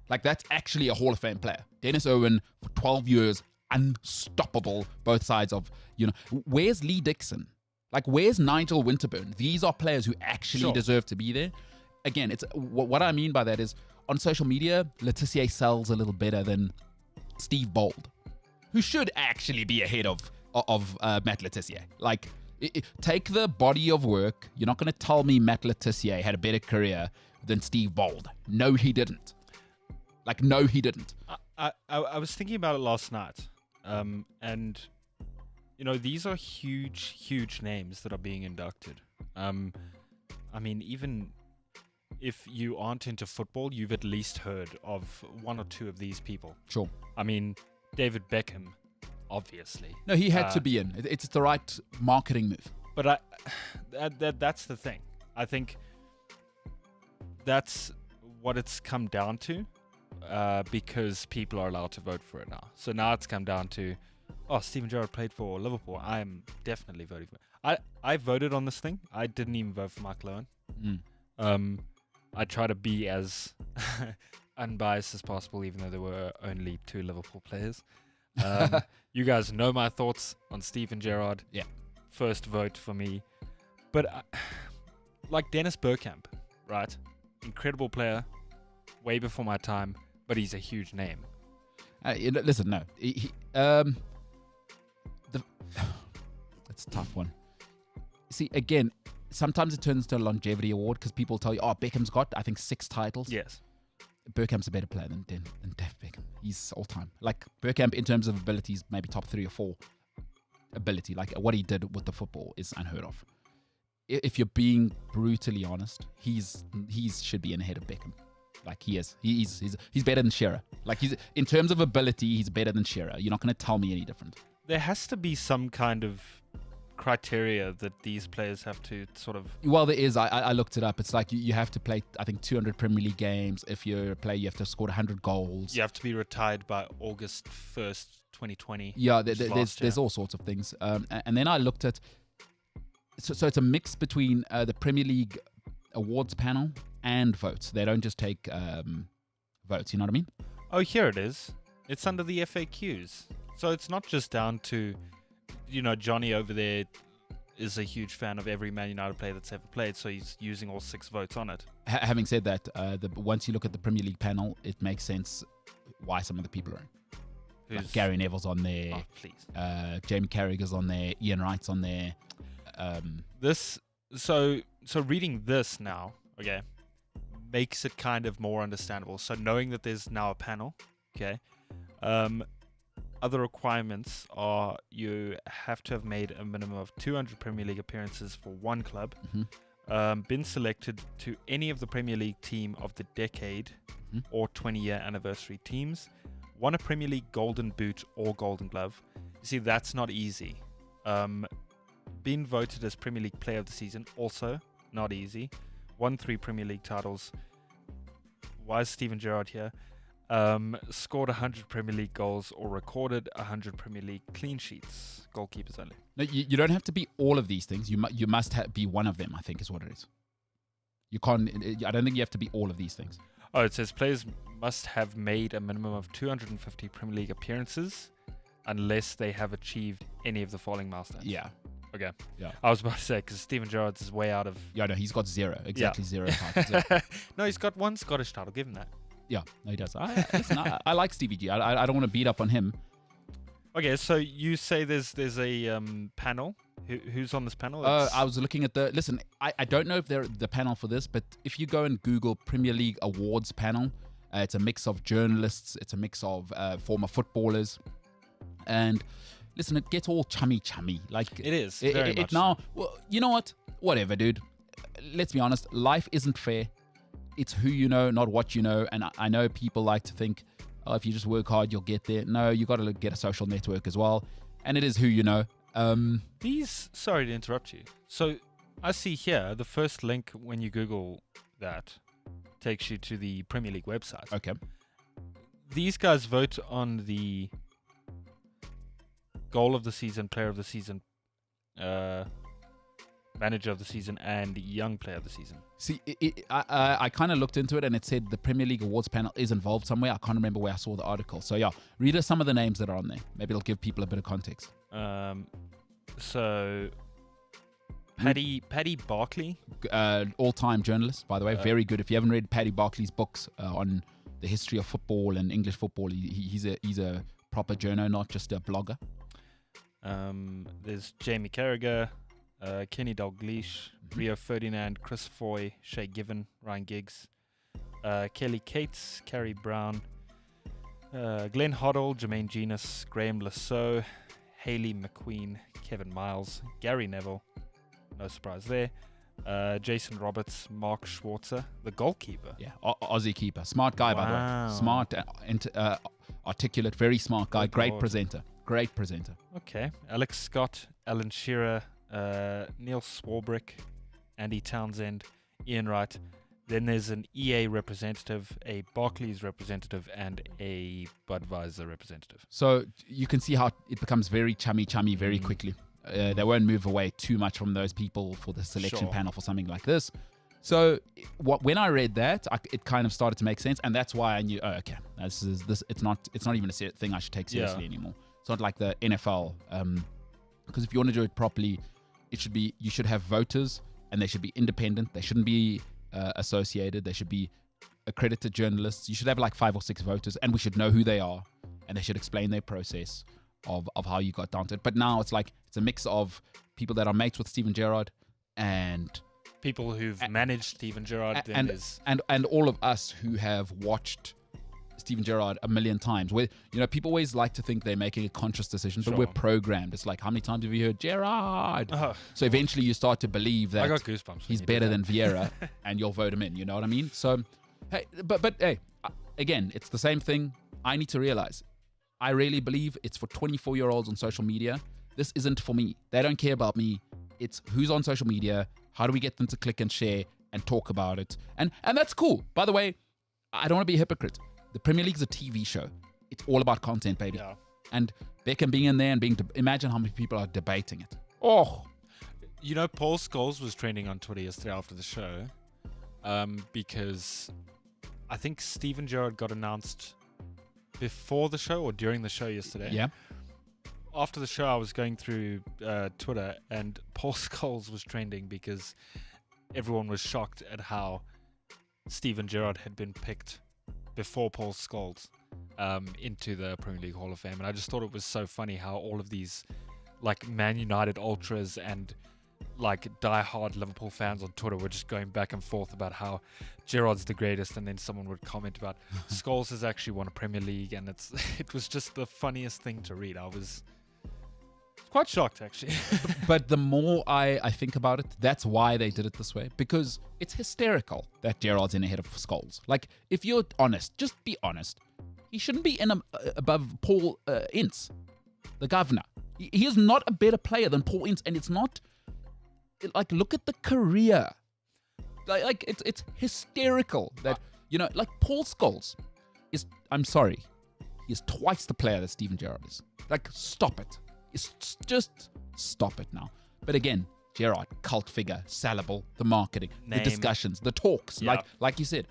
Like, that's actually a Hall of Fame player. Dennis Irwin, for 12 years, unstoppable, both sides of, Where's Lee Dixon? Like, where's Nigel Winterburn? These are players who actually deserve to be there. Again, it's what I mean by that is, on social media, Letitia sells a little better than Steve Bold, who should actually be ahead of Matt Letitia. Like, take the body of work. You're not going to tell me Matt Letitia had a better career than Steve Bold. No, he didn't. Like, no, he didn't. I was thinking about it last night, and these are huge names that are being inducted. I mean, even if you aren't into football, you've at least heard of one or two of these people. Sure. I mean, David Beckham, obviously. No, he had to be in. It's the right marketing move. But that's the thing. I think that's what it's come down to, because people are allowed to vote for it now. So now it's come down to, Steven Gerrard played for Liverpool. I'm definitely voting for it. I voted on this thing. I didn't even vote for Mark Lowen. I try to be as unbiased as possible, even though there were only 2 Liverpool players. You guys know my thoughts on Steven Gerrard. Yeah. first vote for me. But like Dennis Bergkamp, right? Incredible player, way before my time, but he's a huge name. Listen, no. It's a tough one. See, again, sometimes it turns into a longevity award because people tell you, Beckham's got, I think, 6 titles. Yes. Bergkamp's a better player than Dave Beckham. He's all time. Like, Bergkamp, in terms of abilities, maybe top 3 or 4 ability. Like, what he did with the football is unheard of. If you're being brutally honest, he's should be in ahead of Beckham. Like, he is. He's better than Shearer. Like, in terms of ability, he's better than Shearer. You're not going to tell me any different. There has to be some kind of criteria that these players have to sort of... Well, there is. I looked it up. It's like you have to play, I think, 200 Premier League games. If you're a player, you have to score 100 goals. You have to be retired by August 1st, 2020. Yeah, there's all sorts of things. And then I looked at... So it's a mix between the Premier League awards panel and votes. They don't just take votes, you know what I mean? Oh, here it is. It's under the FAQs. So it's not just down to... Johnny over there is a huge fan of every Man United player that's ever played, so he's using all 6 votes on it. Having said that, once you look at the Premier League panel, it makes sense why some of the people are in. Like Gary Neville's on there. Oh, please. Jamie Carragher's on there. Ian Wright's on there. So reading this now, okay, makes it kind of more understandable. So knowing that there's now a panel, okay, other requirements are you have to have made a minimum of 200 Premier League appearances for one club, been selected to any of the Premier League team of the decade or 20-year anniversary teams, won a Premier League Golden Boot or Golden Glove. You see, that's not easy. Been voted as Premier League Player of the Season, also not easy. Won 3 Premier League titles. Why is Steven Gerrard here? Scored 100 Premier League goals or recorded 100 Premier League clean sheets. Goalkeepers only. No, you don't have to be all of these things. You must be one of them, I think is what it is. You can't. I don't think you have to be all of these things. Oh, it says players must have made a minimum of 250 Premier League appearances unless they have achieved any of the following milestones. Yeah. Okay. Yeah. I was about to say, because Steven Gerrard's is way out of... Yeah, no, he's got 0. Exactly 0 titles. No, he's got 1 Scottish title. Give him that. Yeah, no, he does. I like Stevie G. I don't want to beat up on him. Okay, so you say there's a panel. Who's on this panel? I was looking at the... Listen, I don't know if they're the panel for this, but if you go and Google Premier League Awards panel, it's a mix of journalists. It's a mix of former footballers. And listen, it gets all chummy. Like it is. Very much now, well, you know what? Whatever, dude. Let's be honest. Life isn't fair. It's who you know, not what you know. And I know people like to think, if you just work hard, you'll get there. No, you got to get a social network as well. And it is who you know. Sorry to interrupt you. So I see here the first link when you Google that takes you to the Premier League website. Okay. These guys vote on the goal of the season, player of the season, manager of the season, and young player of the season. See, I kind of looked into it and it said the Premier League Awards panel is involved somewhere. I can't remember where I saw the article. So yeah, read us some of the names that are on there. Maybe it'll give people a bit of context. So Paddy Barkley, all-time journalist, by the way, very good. If you haven't read Paddy Barkley's books on the history of football and English football, he's a proper journo, not just a blogger. There's Jamie Carragher, Kenny Dalglish, Rio Ferdinand, Chris Foy, Shay Given, Ryan Giggs, Kelly Cates, Carrie Brown, Glenn Hoddle, Jermaine Genus, Graham Lasso, Hayley McQueen, Kevin Miles, Gary Neville, no surprise there, Jason Roberts, Mark Schwarzer, the goalkeeper. Yeah, Aussie keeper. Smart guy, by the way. Smart, articulate, very smart guy. Great presenter. Okay. Alex Scott, Alan Shearer, Neil Swarbrick, Andy Townsend, Ian Wright. Then there's an EA representative, a Barclays representative, and a Budweiser representative. So you can see how it becomes very chummy very quickly. They won't move away too much from those people for the selection panel for something like this. So when I read that, it kind of started to make sense, and that's why I knew, okay, this. It's not even a thing I should take seriously anymore. It's not like the NFL, because if you want to do it properly, you should have voters, and they should be independent. They shouldn't be associated. They should be accredited journalists. You should have like 5 or 6 voters, and we should know who they are, and they should explain their process of how you got down to it. But now it's like it's a mix of people that are mates with Steven Gerrard and people who've managed Steven Gerrard, and all of us who have watched Steven Gerrard a million times. Where, you know, people always like to think they're making a conscious decision, but we're programmed. It's like, how many times have you heard Gerrard? So eventually you start to believe that I got goosebumps he's better than Vieira, and you'll vote him in. You know what I mean? So, hey, but hey, again, it's the same thing. I need to realize, I really believe it's for 24-year-olds on social media. This isn't for me. They don't care about me. It's who's on social media. How do we get them to click and share and talk about it? And that's cool. By the way, I don't want to be a hypocrite. The Premier League's a TV show. It's all about content, baby. Yeah. And Beckham being in there and imagine how many people are debating it. Oh. You know, Paul Scholes was trending on Twitter yesterday after the show because I think Steven Gerrard got announced before the show or during the show yesterday. Yeah. After the show, I was going through Twitter, and Paul Scholes was trending because everyone was shocked at how Steven Gerrard had been picked before Paul Scholes into the Premier League Hall of Fame. And I just thought it was so funny how all of these like Man United ultras and like die-hard Liverpool fans on Twitter were just going back and forth about how Gerrard's the greatest, and then someone would comment about Scholes has actually won a Premier League, and it was just the funniest thing to read. I was quite shocked, actually. But the more I think about it, that's why they did it this way. Because it's hysterical that Gerrard's in ahead of Scholes. Like, if you're honest, just be honest. He shouldn't be in above Paul Ince, the governor. He is not a better player than Paul Ince, and it's not... Like, look at the career. Like it's hysterical that, you know, like Paul Scholes is... I'm sorry. He is twice the player that Steven Gerrard is. Like, stop it. It's just stop it now. But again, Gerrard, cult figure, salable, the marketing, the discussions, the talks. Yeah. Like you said,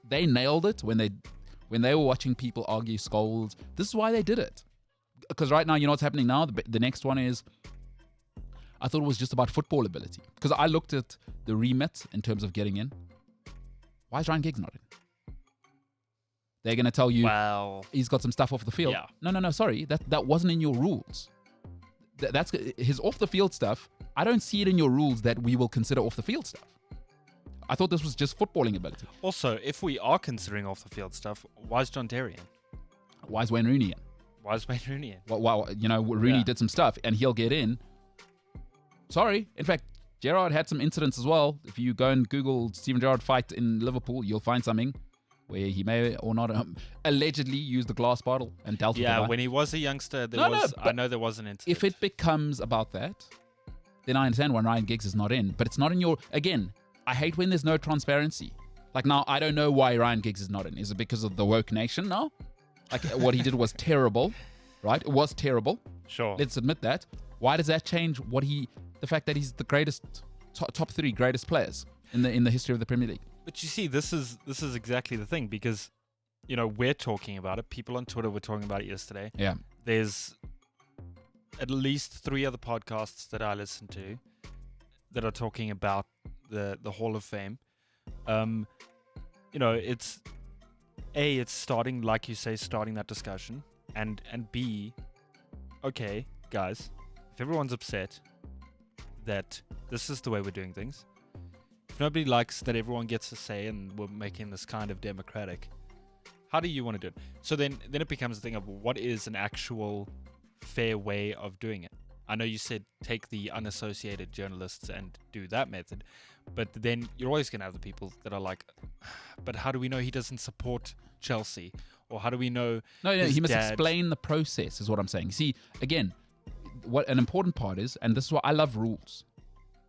they nailed it when they were watching people argue Scholes. This is why they did it. Because right now, you know what's happening now? The next one is, I thought it was just about football ability. Because I looked at the remit in terms of getting in. Why is Ryan Giggs not in? They're going to tell you he's got some stuff off the field. Yeah. No, sorry. That wasn't in your rules. That's his off the field stuff. I don't see it in your rules that we will consider off the field stuff. I thought this was just footballing ability. Also, if we are considering off the field stuff, why is John Terry in? Why is Wayne Rooney in? Why is Wayne Rooney in? Well, you know, Rooney did some stuff and he'll get in. Sorry. In fact, Gerrard had some incidents as well. If you go and Google Steven Gerrard fight in Liverpool, you'll find something where he may or not allegedly used the glass bottle and dealt with it. Yeah, when he was a youngster, I know there was an incident. If it becomes about that, then I understand when Ryan Giggs is not in. But it's not in your... Again, I hate when there's no transparency. Like now, I don't know why Ryan Giggs is not in. Is it because of the woke nation now? Like what he did was terrible, right? It was terrible. Sure. Let's admit that. Why does that change the fact that he's the greatest, top 3 greatest players in the history of the Premier League? But you see, this is exactly the thing, because, you know, we're talking about it. People on Twitter were talking about it yesterday. Yeah. There's at least 3 other podcasts that I listen to that are talking about the Hall of Fame. You know, it's starting, like you say, starting that discussion, and B, okay, guys, if everyone's upset that this is the way we're doing things, if nobody likes that everyone gets a say and we're making this kind of democratic, how do you want to do it? So then it becomes a thing of what is an actual fair way of doing it. I know you said take the unassociated journalists and do that method, but then you're always going to have the people that are like, but how do we know he doesn't support Chelsea? Or how do we know he must explain the process is what I'm saying. See, again, what an important part is, and this is why I love rules,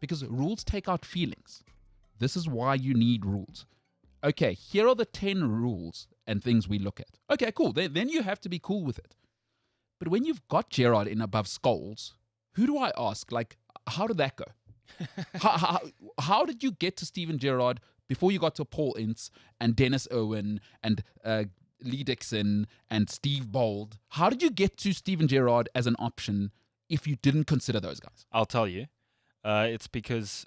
because rules take out feelings. This is why you need rules. Okay, here are the 10 rules and things we look at. Okay, cool. Then you have to be cool with it. But when you've got Gerrard in above Scholes, who do I ask? Like, how did that go? how did you get to Steven Gerrard before you got to Paul Ince and Dennis Irwin and Lee Dixon and Steve Bold? How did you get to Steven Gerrard as an option if you didn't consider those guys? I'll tell you. It's because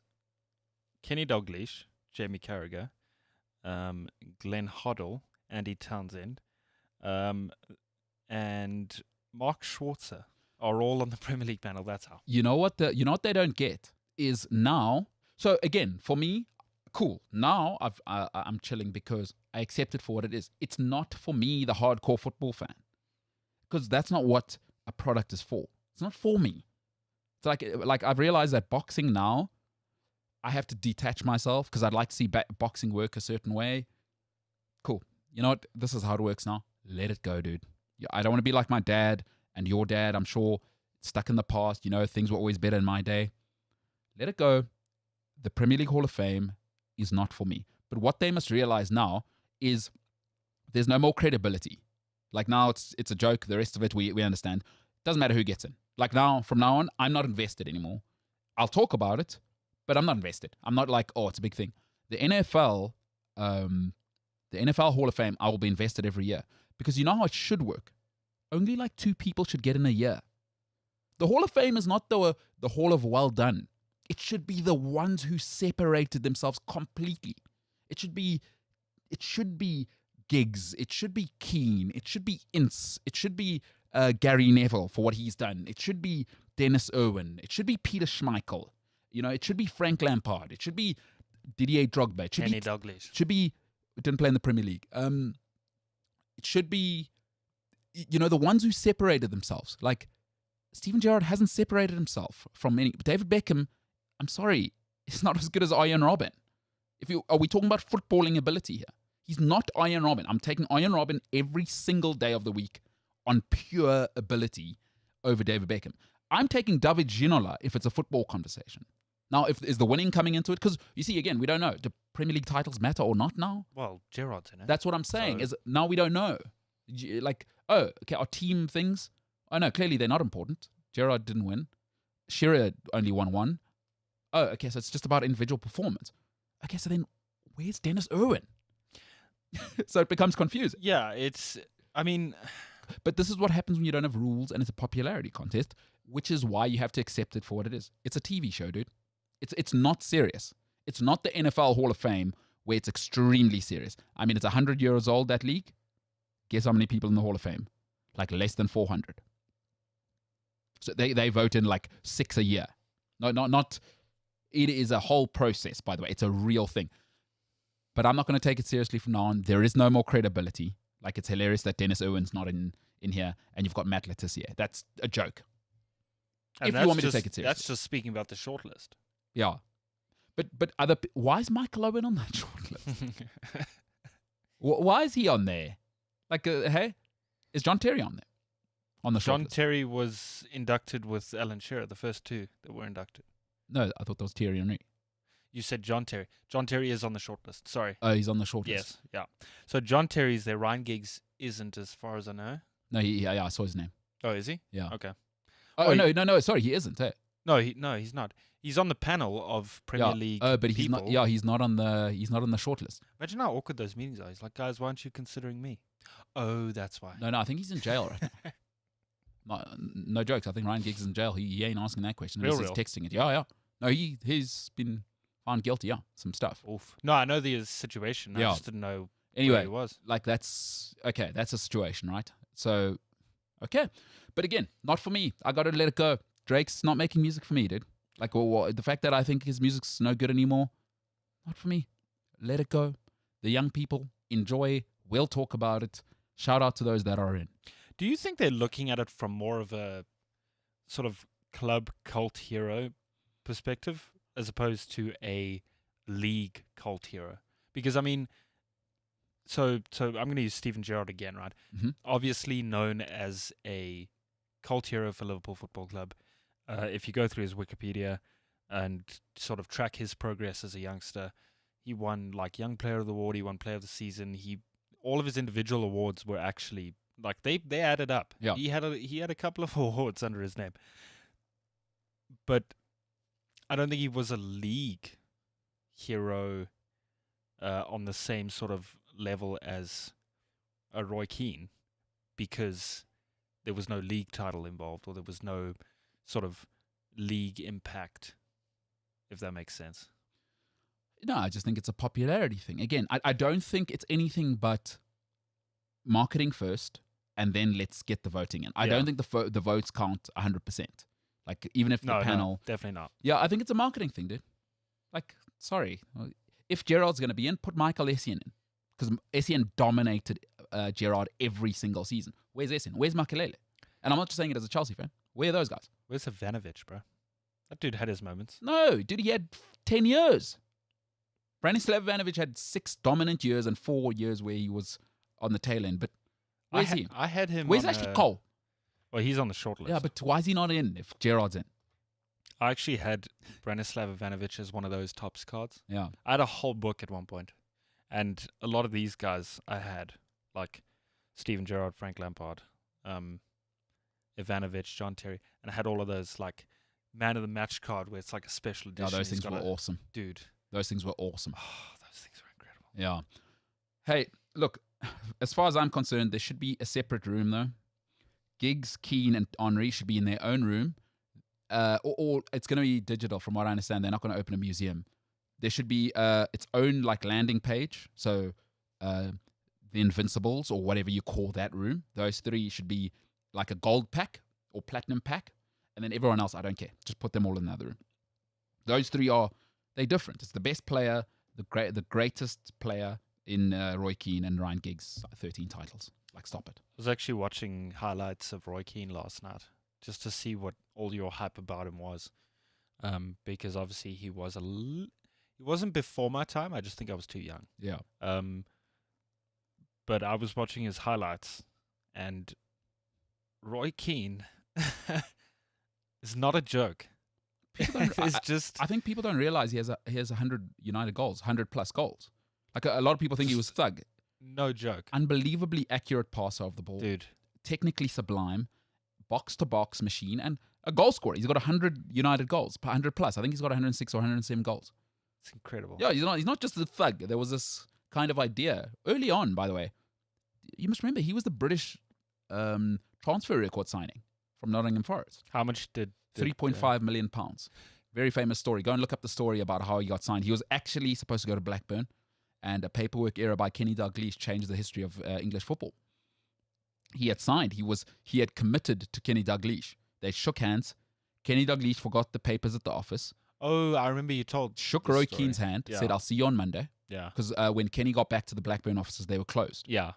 Kenny Dalglish, Jamie Carragher, Glenn Hoddle, Andy Townsend, and Mark Schwarzer are all on the Premier League panel. That's how. You know what they don't get is now. So again, for me, cool. Now I'm chilling because I accept it for what it is. It's not for me, the hardcore football fan, because that's not what a product is for. It's not for me. It's like I've realized that boxing now, I have to detach myself because I'd like to see boxing work a certain way. Cool. You know what? This is how it works now. Let it go, dude. I don't want to be like my dad and your dad. I'm sure stuck in the past. You know, things were always better in my day. Let it go. The Premier League Hall of Fame is not for me. But what they must realize now is there's no more credibility. Like now it's a joke. The rest of it, we understand. Doesn't matter who gets in. Like now, from now on, I'm not invested anymore. I'll talk about it, but I'm not invested. I'm not like, oh, it's a big thing. The NFL Hall of Fame, I will be invested every year. Because you know how it should work. Only like 2 people should get in a year. The Hall of Fame is not the Hall of Well Done. It should be the ones who separated themselves completely. It should be Giggs. It should be Keane. It should be Ince. It should be Gary Neville for what he's done. It should be Dennis Irwin. It should be Peter Schmeichel. You know, it should be Frank Lampard. It should be Didier Drogba. It should Kenny be Dalglish. Should be didn't play in the Premier League. It should be, you know, the ones who separated themselves. Like Steven Gerrard hasn't separated himself from any. David Beckham, I'm sorry, he's not as good as Arjen Robben. Are we talking about footballing ability here? He's not Arjen Robben. I'm taking Arjen Robben every single day of the week on pure ability over David Beckham. I'm taking David Ginola if it's a football conversation. Now, is the winning coming into it? Because you see, again, we don't know. Do Premier League titles matter or not now? Well, Gerrard's in it. That's what I'm saying. Is now we don't know. Like, oh, okay, our team things. Oh no, clearly they're not important. Gerrard didn't win. Shearer only won 1. Oh, okay, so it's just about individual performance. Okay, so then where's Dennis Irwin? So it becomes confusing. Yeah, But this is what happens when you don't have rules and it's a popularity contest, which is why you have to accept it for what it is. It's a TV show, dude. It's not serious. It's not the NFL Hall of Fame where it's extremely serious. I mean, it's 100 years old, that league. Guess how many people in the Hall of Fame? Like less than 400. So they vote in like 6 a year. No, not. It is a whole process, by the way. It's a real thing. But I'm not going to take it seriously from now on. There is no more credibility. Like, it's hilarious that Dennis Irwin's not in here, and you've got Matt Letizia. That's a joke. And if you want me to take it seriously. That's just speaking about the shortlist. Yeah. But why is Michael Owen on that shortlist? Why is he on there? Like, hey, is John Terry on there? On the shortlist? John Terry was inducted with Alan Shearer, the first 2 that were inducted. No, I thought that was Thierry Henry. You said John Terry. John Terry is on the shortlist. Sorry. Oh, he's on the shortlist. Yes, yeah. So John Terry's there. Ryan Giggs isn't, as far as I know. No, yeah, I saw his name. Oh, is he? Yeah. Okay. Oh, no, sorry, he isn't. Eh? No, he's not. He's on the panel of Premier League. Oh, but he's people. not. Yeah, he's not on the shortlist. Imagine how awkward those meetings are. He's like, guys, why aren't you considering me? Oh, that's why. No, I think he's in jail right now. No jokes. I think Ryan Giggs is in jail. He ain't asking that question. He's texting it. Yeah. No, he's been found guilty. Yeah, some stuff. Oof. No, I know the situation. I just didn't know. Anyway, where he was. Like that's okay. That's a situation, right? So, okay, but again, not for me. I got to let it go. Drake's not making music for me, dude. Like, the fact that I think his music's no good anymore, not for me. Let it go. The young people enjoy. We'll talk about it. Shout out to those that are in. Do you think they're looking at it from more of a sort of club cult hero perspective as opposed to a league cult hero? Because, I mean, so I'm going to use Steven Gerrard again, right? Mm-hmm. Obviously known as a cult hero for Liverpool Football Club. If you go through his Wikipedia and sort of track his progress as a youngster, he won like Young Player of the Award, he won Player of the Season. All of his individual awards were actually like they added up. Yeah. He had a couple of awards under his name, but I don't think he was a league hero on the same sort of level as a Roy Keane, because there was no league title involved, or there was no sort of league impact, if that makes sense. No, I just think it's a popularity thing. Again, I don't think it's anything but marketing first, and then let's get the voting in. I don't think the votes count 100%. Like, even if the panel... No, definitely not. Yeah, I think it's a marketing thing, dude. Like, sorry. If Gerard's going to be in, put Michael Essien in. Because Essien dominated Gerard every single season. Where's Essien? Where's Makelele? And I'm not just saying it as a Chelsea fan. Where are those guys? Where's Ivanovic, bro? That dude had his moments. No, dude, he had 10 years. Branislav Ivanovic had 6 dominant years and 4 years where he was on the tail end. But where's he? I had him. Where's Ashley Cole? Well, he's on the short list. Yeah, but why is he not in if Gerard's in? I actually had Branislav Ivanovic as one of those tops cards. Yeah. I had a whole book at one point, and a lot of these guys I had, like Steven Gerrard, Frank Lampard, Ivanovic, John Terry, and I had all of those like man of the match card where it's like a special edition. Yeah, those things were awesome. Dude. Those things were awesome. Oh, those things were incredible. Yeah. Hey, look, as far as I'm concerned, there should be a separate room, though. Giggs, Keane, and Henry should be in their own room. Or it's going to be digital, from what I understand. They're not going to open a museum. There should be its own like landing page. So the Invincibles, or whatever you call that room, those 3 should be like a gold pack or platinum pack. And then everyone else, I don't care. Just put them all in another room. Those 3 they're different. It's the best player, the greatest player in Roy Keane and Ryan Giggs, 13 titles. Like, stop it. I was actually watching highlights of Roy Keane last night just to see what all your hype about him was. Because obviously he wasn't before my time. I just think I was too young. Yeah. But I was watching his highlights, and Roy Keane is not a joke. I think people don't realize he has 100 United goals, 100 plus goals. Like, a lot of people think he was thug. No joke. Unbelievably accurate passer of the ball. Dude. Technically sublime. Box-to-box machine. And a goal scorer. He's got 100 United goals. 100 plus. I think he's got 106 or 107 goals. It's incredible. Yeah, he's not just a thug. There was this kind of idea. Early on, by the way. You must remember, he was the British transfer record signing from Nottingham Forest. How much did... 3.5 million pounds. Very famous story. Go and look up the story about how he got signed. He was actually supposed to go to Blackburn, and a paperwork error by Kenny Dalglish changed the history of English football. He had signed. He had committed to Kenny Dalglish. They shook hands. Kenny Dalglish forgot the papers at the office. Oh, I remember you told. Shook Roy Keane's hand. Said, "I'll see you on Monday." Yeah. Because when Kenny got back to the Blackburn offices, they were closed. Yeah.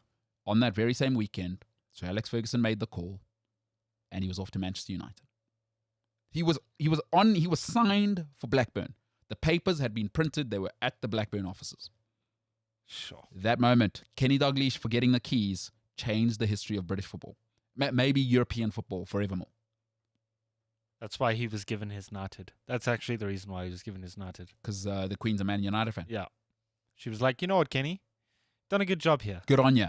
On that very same weekend, Sir Alex Ferguson made the call, and he was off to Manchester United. He was signed for Blackburn. The papers had been printed. They were at the Blackburn offices. Sure. That moment, Kenny Dalglish forgetting the keys changed the history of British football. Maybe European football forevermore. That's why he was given his knighthood. That's actually the reason why he was given his knighthood. Because the Queen's a Man United fan. Yeah. She was like, you know what, Kenny? Done a good job here. Good on you.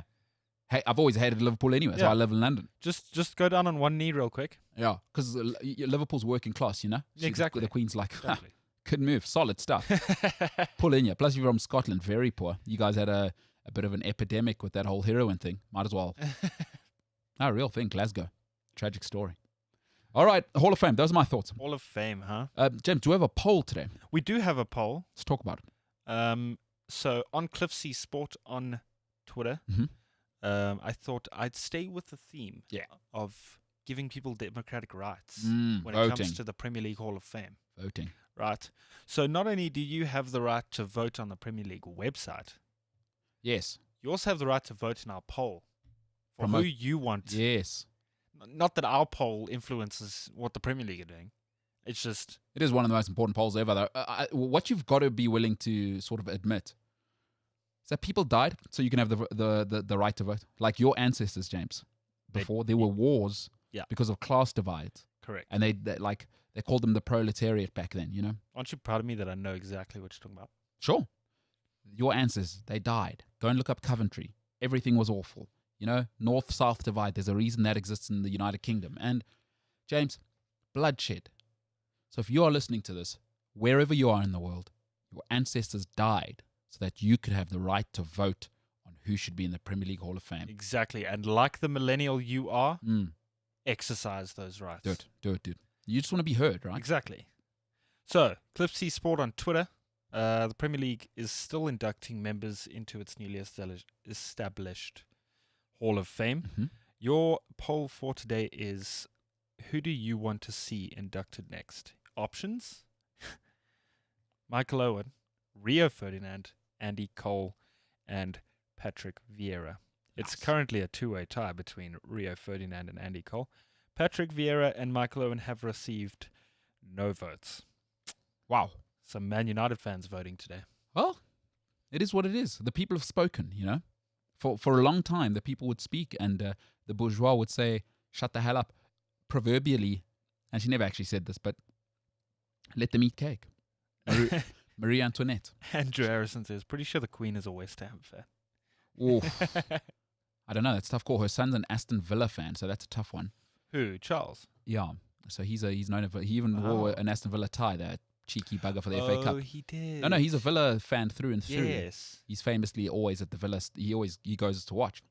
Hey, I've always hated Liverpool anyway, so I live in London. Just go down on one knee real quick. Yeah, because Liverpool's working class, you know? Exactly. The Queen's like, good move, solid stuff. Pull in you. Plus, you're from Scotland, very poor. You guys had a bit of an epidemic with that whole heroin thing. Might as well. No, real thing, Glasgow. Tragic story. All right, Hall of Fame. Those are my thoughts. Hall of Fame, huh? James, do we have a poll today? We do have a poll. Let's talk about it. So on Cliffsy Sport on Twitter, I thought I'd stay with the theme of giving people democratic rights when it comes to the Premier League Hall of Fame. Voting. Right. So not only do you have the right to vote on the Premier League website. Yes. You also have the right to vote in our poll for who you want. Yes. Not that our poll influences what the Premier League are doing. It's just... It is one of the most important polls ever, though. What you've got to be willing to sort of admit is that people died so you can have the right to vote. Like your ancestors, James. Before, there were wars because of class divides. Correct. And they called them the proletariat back then, you know? Aren't you proud of me that I know exactly what you're talking about? Sure. Your ancestors, they died. Go and look up Coventry. Everything was awful. You know, north-south divide. There's a reason that exists in the United Kingdom. And, James, bloodshed. So if you are listening to this, wherever you are in the world, your ancestors died so that you could have the right to vote on who should be in the Premier League Hall of Fame. Exactly. And like the millennial you are, exercise those rights. Do it, dude. You just want to be heard, right? Exactly. So, Cliff C Sport on Twitter. The Premier League is still inducting members into its newly established Hall of Fame. Mm-hmm. Your poll for today is, who do you want to see inducted next? Options: Michael Owen, Rio Ferdinand, Andy Cole, and Patrick Vieira. It's currently a two-way tie between Rio Ferdinand and Andy Cole. Patrick Vieira and Michael Owen have received no votes. Wow. Some Man United fans voting today. Well, it is what it is. The people have spoken, you know. For a long time, the people would speak and the bourgeois would say, shut the hell up, proverbially. And she never actually said this, but let them eat cake. Marie Antoinette. Andrew Harrison says, pretty sure the Queen is a West Ham fan. Oh, I don't know. That's a tough call. Her son's an Aston Villa fan, so that's a tough one. Who? Charles? Yeah. So he's known for, he even wore an Aston Villa tie, that cheeky bugger for the FA Cup. Oh, he did. No, he's a Villa fan through and through. Yes. He's famously always at the Villa. He goes to watch.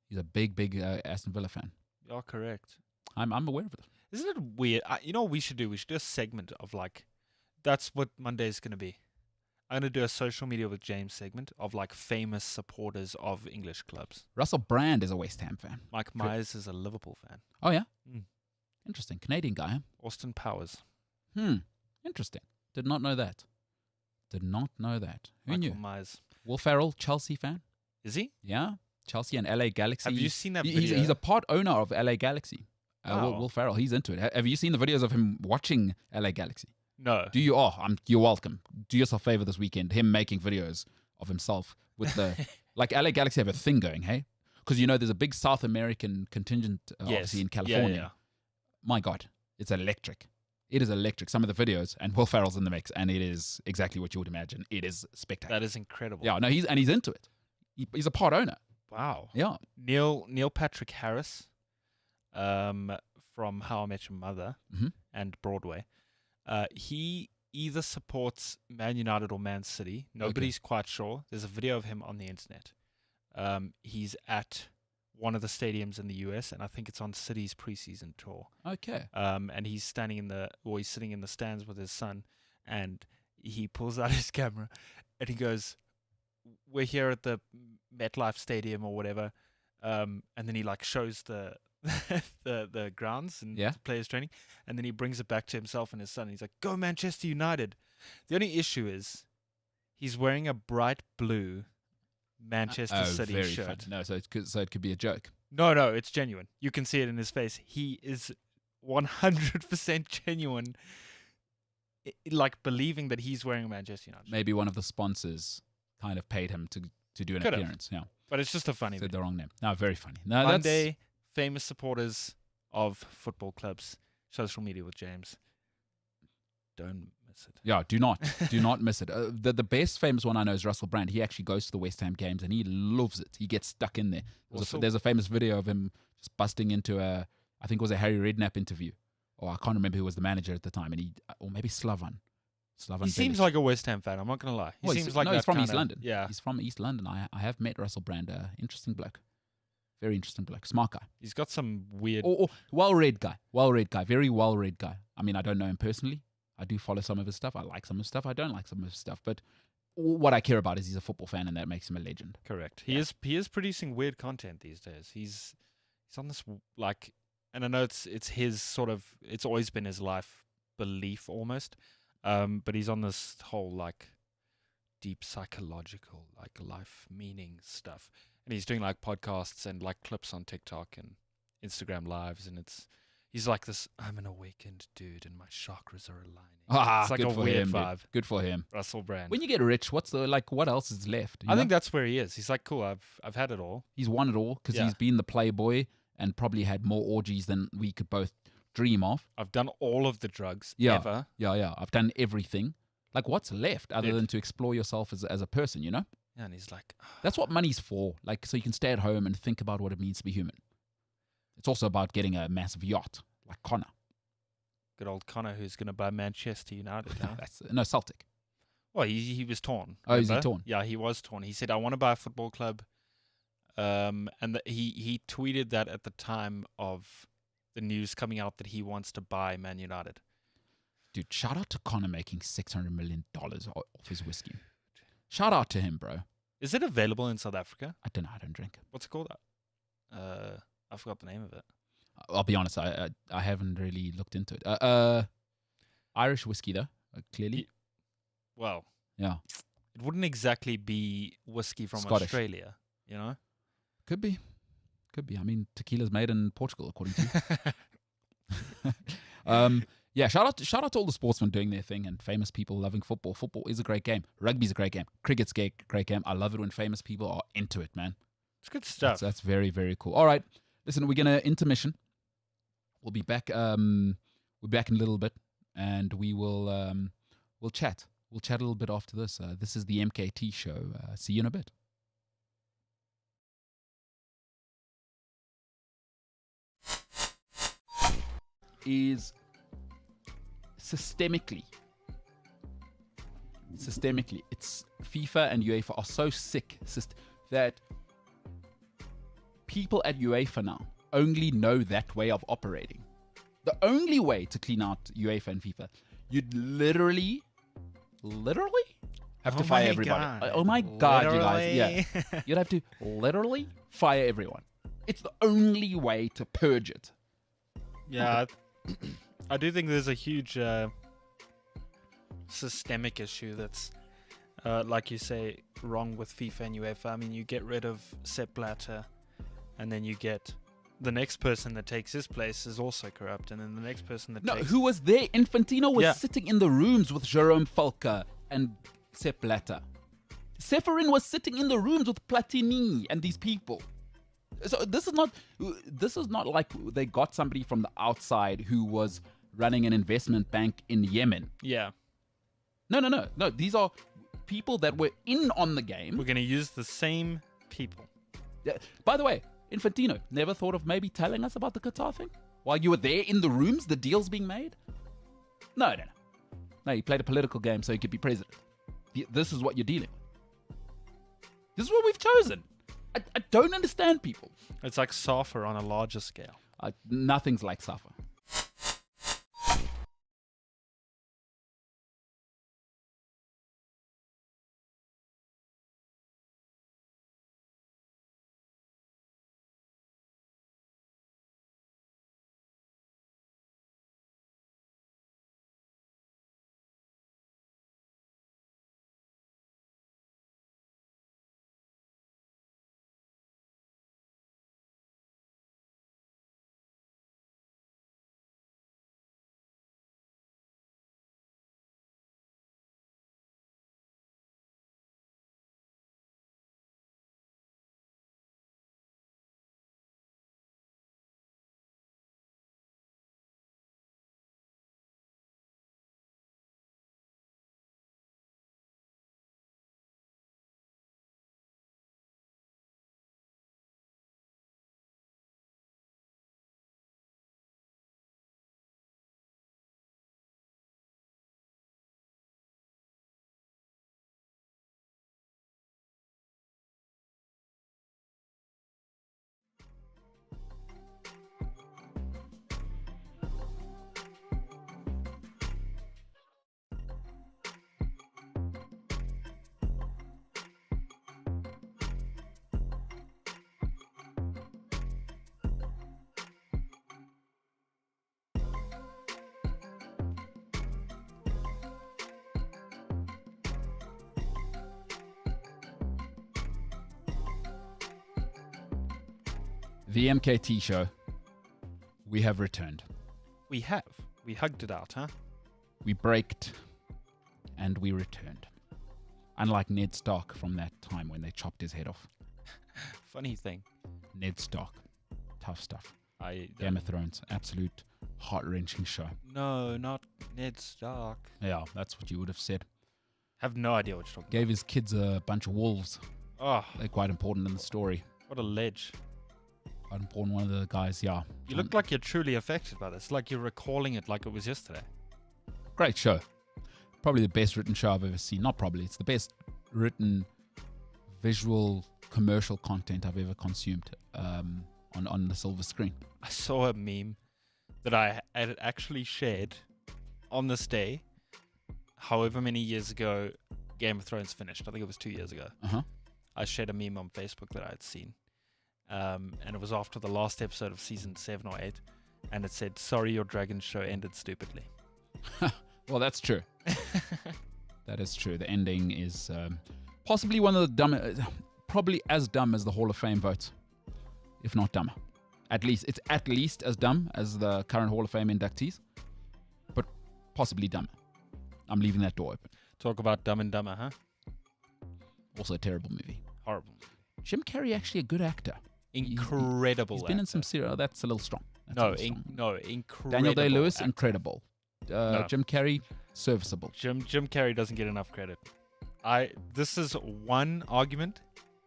He's a big Aston Villa fan. You're correct. I'm aware of it. Isn't it weird? You know what we should do? We should do a segment of like, that's what Monday is going to be. I'm going to do a social media with James segment of like famous supporters of English clubs. Russell Brand is a West Ham fan. Mike Myers is a Liverpool fan. Oh, yeah? Mm. Interesting. Canadian guy, huh? Austin Powers. Interesting. Did not know that. Who Michael knew? Myers. Will Ferrell, Chelsea fan. Is he? Yeah. Chelsea and LA Galaxy. Have you seen that video? He's a part owner of LA Galaxy. Wow. Will Ferrell, he's into it. Have you seen the videos of him watching LA Galaxy? No. Do you? Oh, you're welcome. Do yourself a favor this weekend. Him making videos of himself with the like LA Galaxy have a thing going, hey? Because there's a big South American contingent obviously in California. Yeah. My God, it's electric. It is electric. Some of the videos, and Will Ferrell's in the mix, and it is exactly what you would imagine. It is spectacular. That is incredible. Yeah, no, he's into it. He's a part owner. Wow. Yeah. Neil Patrick Harris, from How I Met Your Mother and Broadway. He either supports Man United or Man City. Nobody's quite sure. There's a video of him on the internet. He's at one of the stadiums in the US, and I think it's on City's preseason tour. Okay. And he's sitting in the stands with his son, and he pulls out his camera, and he goes, "We're here at the MetLife Stadium or whatever," and then he like shows the the grounds and the players training, and then he brings it back to himself and his son. And he's like, "Go Manchester United!" The only issue is he's wearing a bright blue Manchester City shirt. Fun. No, so it could be a joke. No, it's genuine. You can see it in his face. He is 100% genuine, like believing that he's wearing a Manchester United shirt. Maybe one of the sponsors kind of paid him to do an appearance. Yeah, but it's just a funny. Said the wrong name. No, very funny. No, Monday, famous supporters of football clubs. Social media with James. Don't miss it. Yeah, do not miss it. The best famous one I know is Russell Brand. He actually goes to the West Ham games and he loves it. He gets stuck in there. There's a famous video of him just busting into I think it was a Harry Redknapp interview, or I can't remember who was the manager at the time, or maybe Slavan. He seems like a West Ham fan. I'm not gonna lie. He seems like he's from East London. Yeah, he's from East London. I have met Russell Brand. Interesting bloke. Very interesting bloke. Smart guy. He's got some weird. Well-read guy. Very well-read guy. I mean, I don't know him personally. I do follow some of his stuff. I like some of his stuff. I don't like some of his stuff. But what I care about is he's a football fan, and that makes him a legend. Correct. He is producing weird content these days. He's on this like, and I know it's his sort of. It's always been his life belief almost. But he's on this whole like deep psychological like life meaning stuff, and he's doing like podcasts and like clips on TikTok and Instagram lives, and he's like this. I'm an awakened dude, and my chakras are aligning. It's like a weird vibe. Good for him. Russell Brand. When you get rich, what else is left? I think that's where he is. He's like, cool. I've had it all. He's won it all because he's been the playboy and probably had more orgies than we could both dream of. I've done all of the drugs ever. Yeah. I've done everything. Like, what's left other than to explore yourself as a person, you know? Yeah, and he's like... That's what money's for. Like, so you can stay at home and think about what it means to be human. It's also about getting a massive yacht, like Connor. Good old Connor, who's going to buy Manchester United, huh? No, Celtic. Well, he was torn. Oh, is he torn? Yeah, he was torn. He said, I want to buy a football club. And he tweeted that at the time of the news coming out that he wants to buy Man United. Dude, shout out to Connor making $600 million off his whiskey. Shout out to him, bro. Is it available in South Africa? I don't know. I don't drink. What's it called? I forgot the name of it. I'll be honest. I haven't really looked into it. Irish whiskey, though, clearly. Well, yeah. It wouldn't exactly be whiskey from Scottish. Australia, you know? Could be. I mean, tequila's made in Portugal, according to you. Yeah, shout out to all the sportsmen doing their thing and famous people loving football. Football is a great game. Rugby's a great game. Cricket's a great game. I love it when famous people are into it, man. It's good stuff. That's very, very cool. All right. Listen, we're going to intermission. We'll be back. We'll be back in a little bit, and we will we'll chat. We'll chat a little bit after this. This is the MKT Show. See you in a bit. Is systemically, it's FIFA and UEFA are so sick that people at UEFA now only know that way of operating. The only way to clean out UEFA and FIFA, you'd literally have to fire everybody. Oh my God, literally. You guys. Yeah. You'd have to literally fire everyone. It's the only way to purge it. Yeah, I do think there's a huge systemic issue that's, like you say, wrong with FIFA and UEFA. I mean, you get rid of Sepp Blatter, and then you get the next person that takes his place is also corrupt, and then the next person that takes... who was there? Infantino was sitting in the rooms with Jerome Falca and Sepp Blatter. Seferin was sitting in the rooms with Platini and these people. So this is not like they got somebody from the outside who was running an investment bank in Yemen. Yeah. No. These are people that were in on the game. We're going to use the same people. Yeah. By the way, Infantino never thought of maybe telling us about the Qatar thing while you were there in the rooms, the deals being made. No. He played a political game so he could be president. This is what you're dealing with. This is what we've chosen. I don't understand people. It's like SAFA on a larger scale. Nothing's like SAFA. The MKT Show. We have returned. We have. We hugged it out, huh? We braked and we returned. Unlike Ned Stark from that time when they chopped his head off. Funny thing. Ned Stark. Tough stuff. I Game of Thrones. Absolute heart-wrenching show. No, not Ned Stark. Yeah, that's what you would have said. Have no idea what you're talking Gave his kids a bunch of wolves. about. Oh, They're quite important in the story. what a ledge. Quite important. One of the guys, yeah. You look like you're truly affected by this. Like you're recalling it like it was yesterday. Great show. Probably the best written show I've ever seen. Not probably. It's the best written visual commercial content I've ever consumed on the silver screen. I saw a meme that I had actually shared on this day, however many years ago Game of Thrones finished. I think it was 2 years ago. Uh-huh. I shared a meme on Facebook that I had seen. And it was after the last episode of season 7 or 8. And it said, "Sorry, your dragon show ended stupidly." Well, that's true. That is true. The ending is possibly one of the dumbest, probably as dumb as the Hall of Fame votes, if not dumber. It's at least as dumb as the current Hall of Fame inductees, but possibly dumber. I'm leaving that door open. Talk about Dumb and Dumber, huh? Also a terrible movie. Horrible. Jim Carrey actually a good actor. Incredible. He's been in some serial. That's a little strong. Incredible. Daniel Day-Lewis, actor. Incredible. Jim Carrey, serviceable. Jim Carrey doesn't get enough credit. This is one argument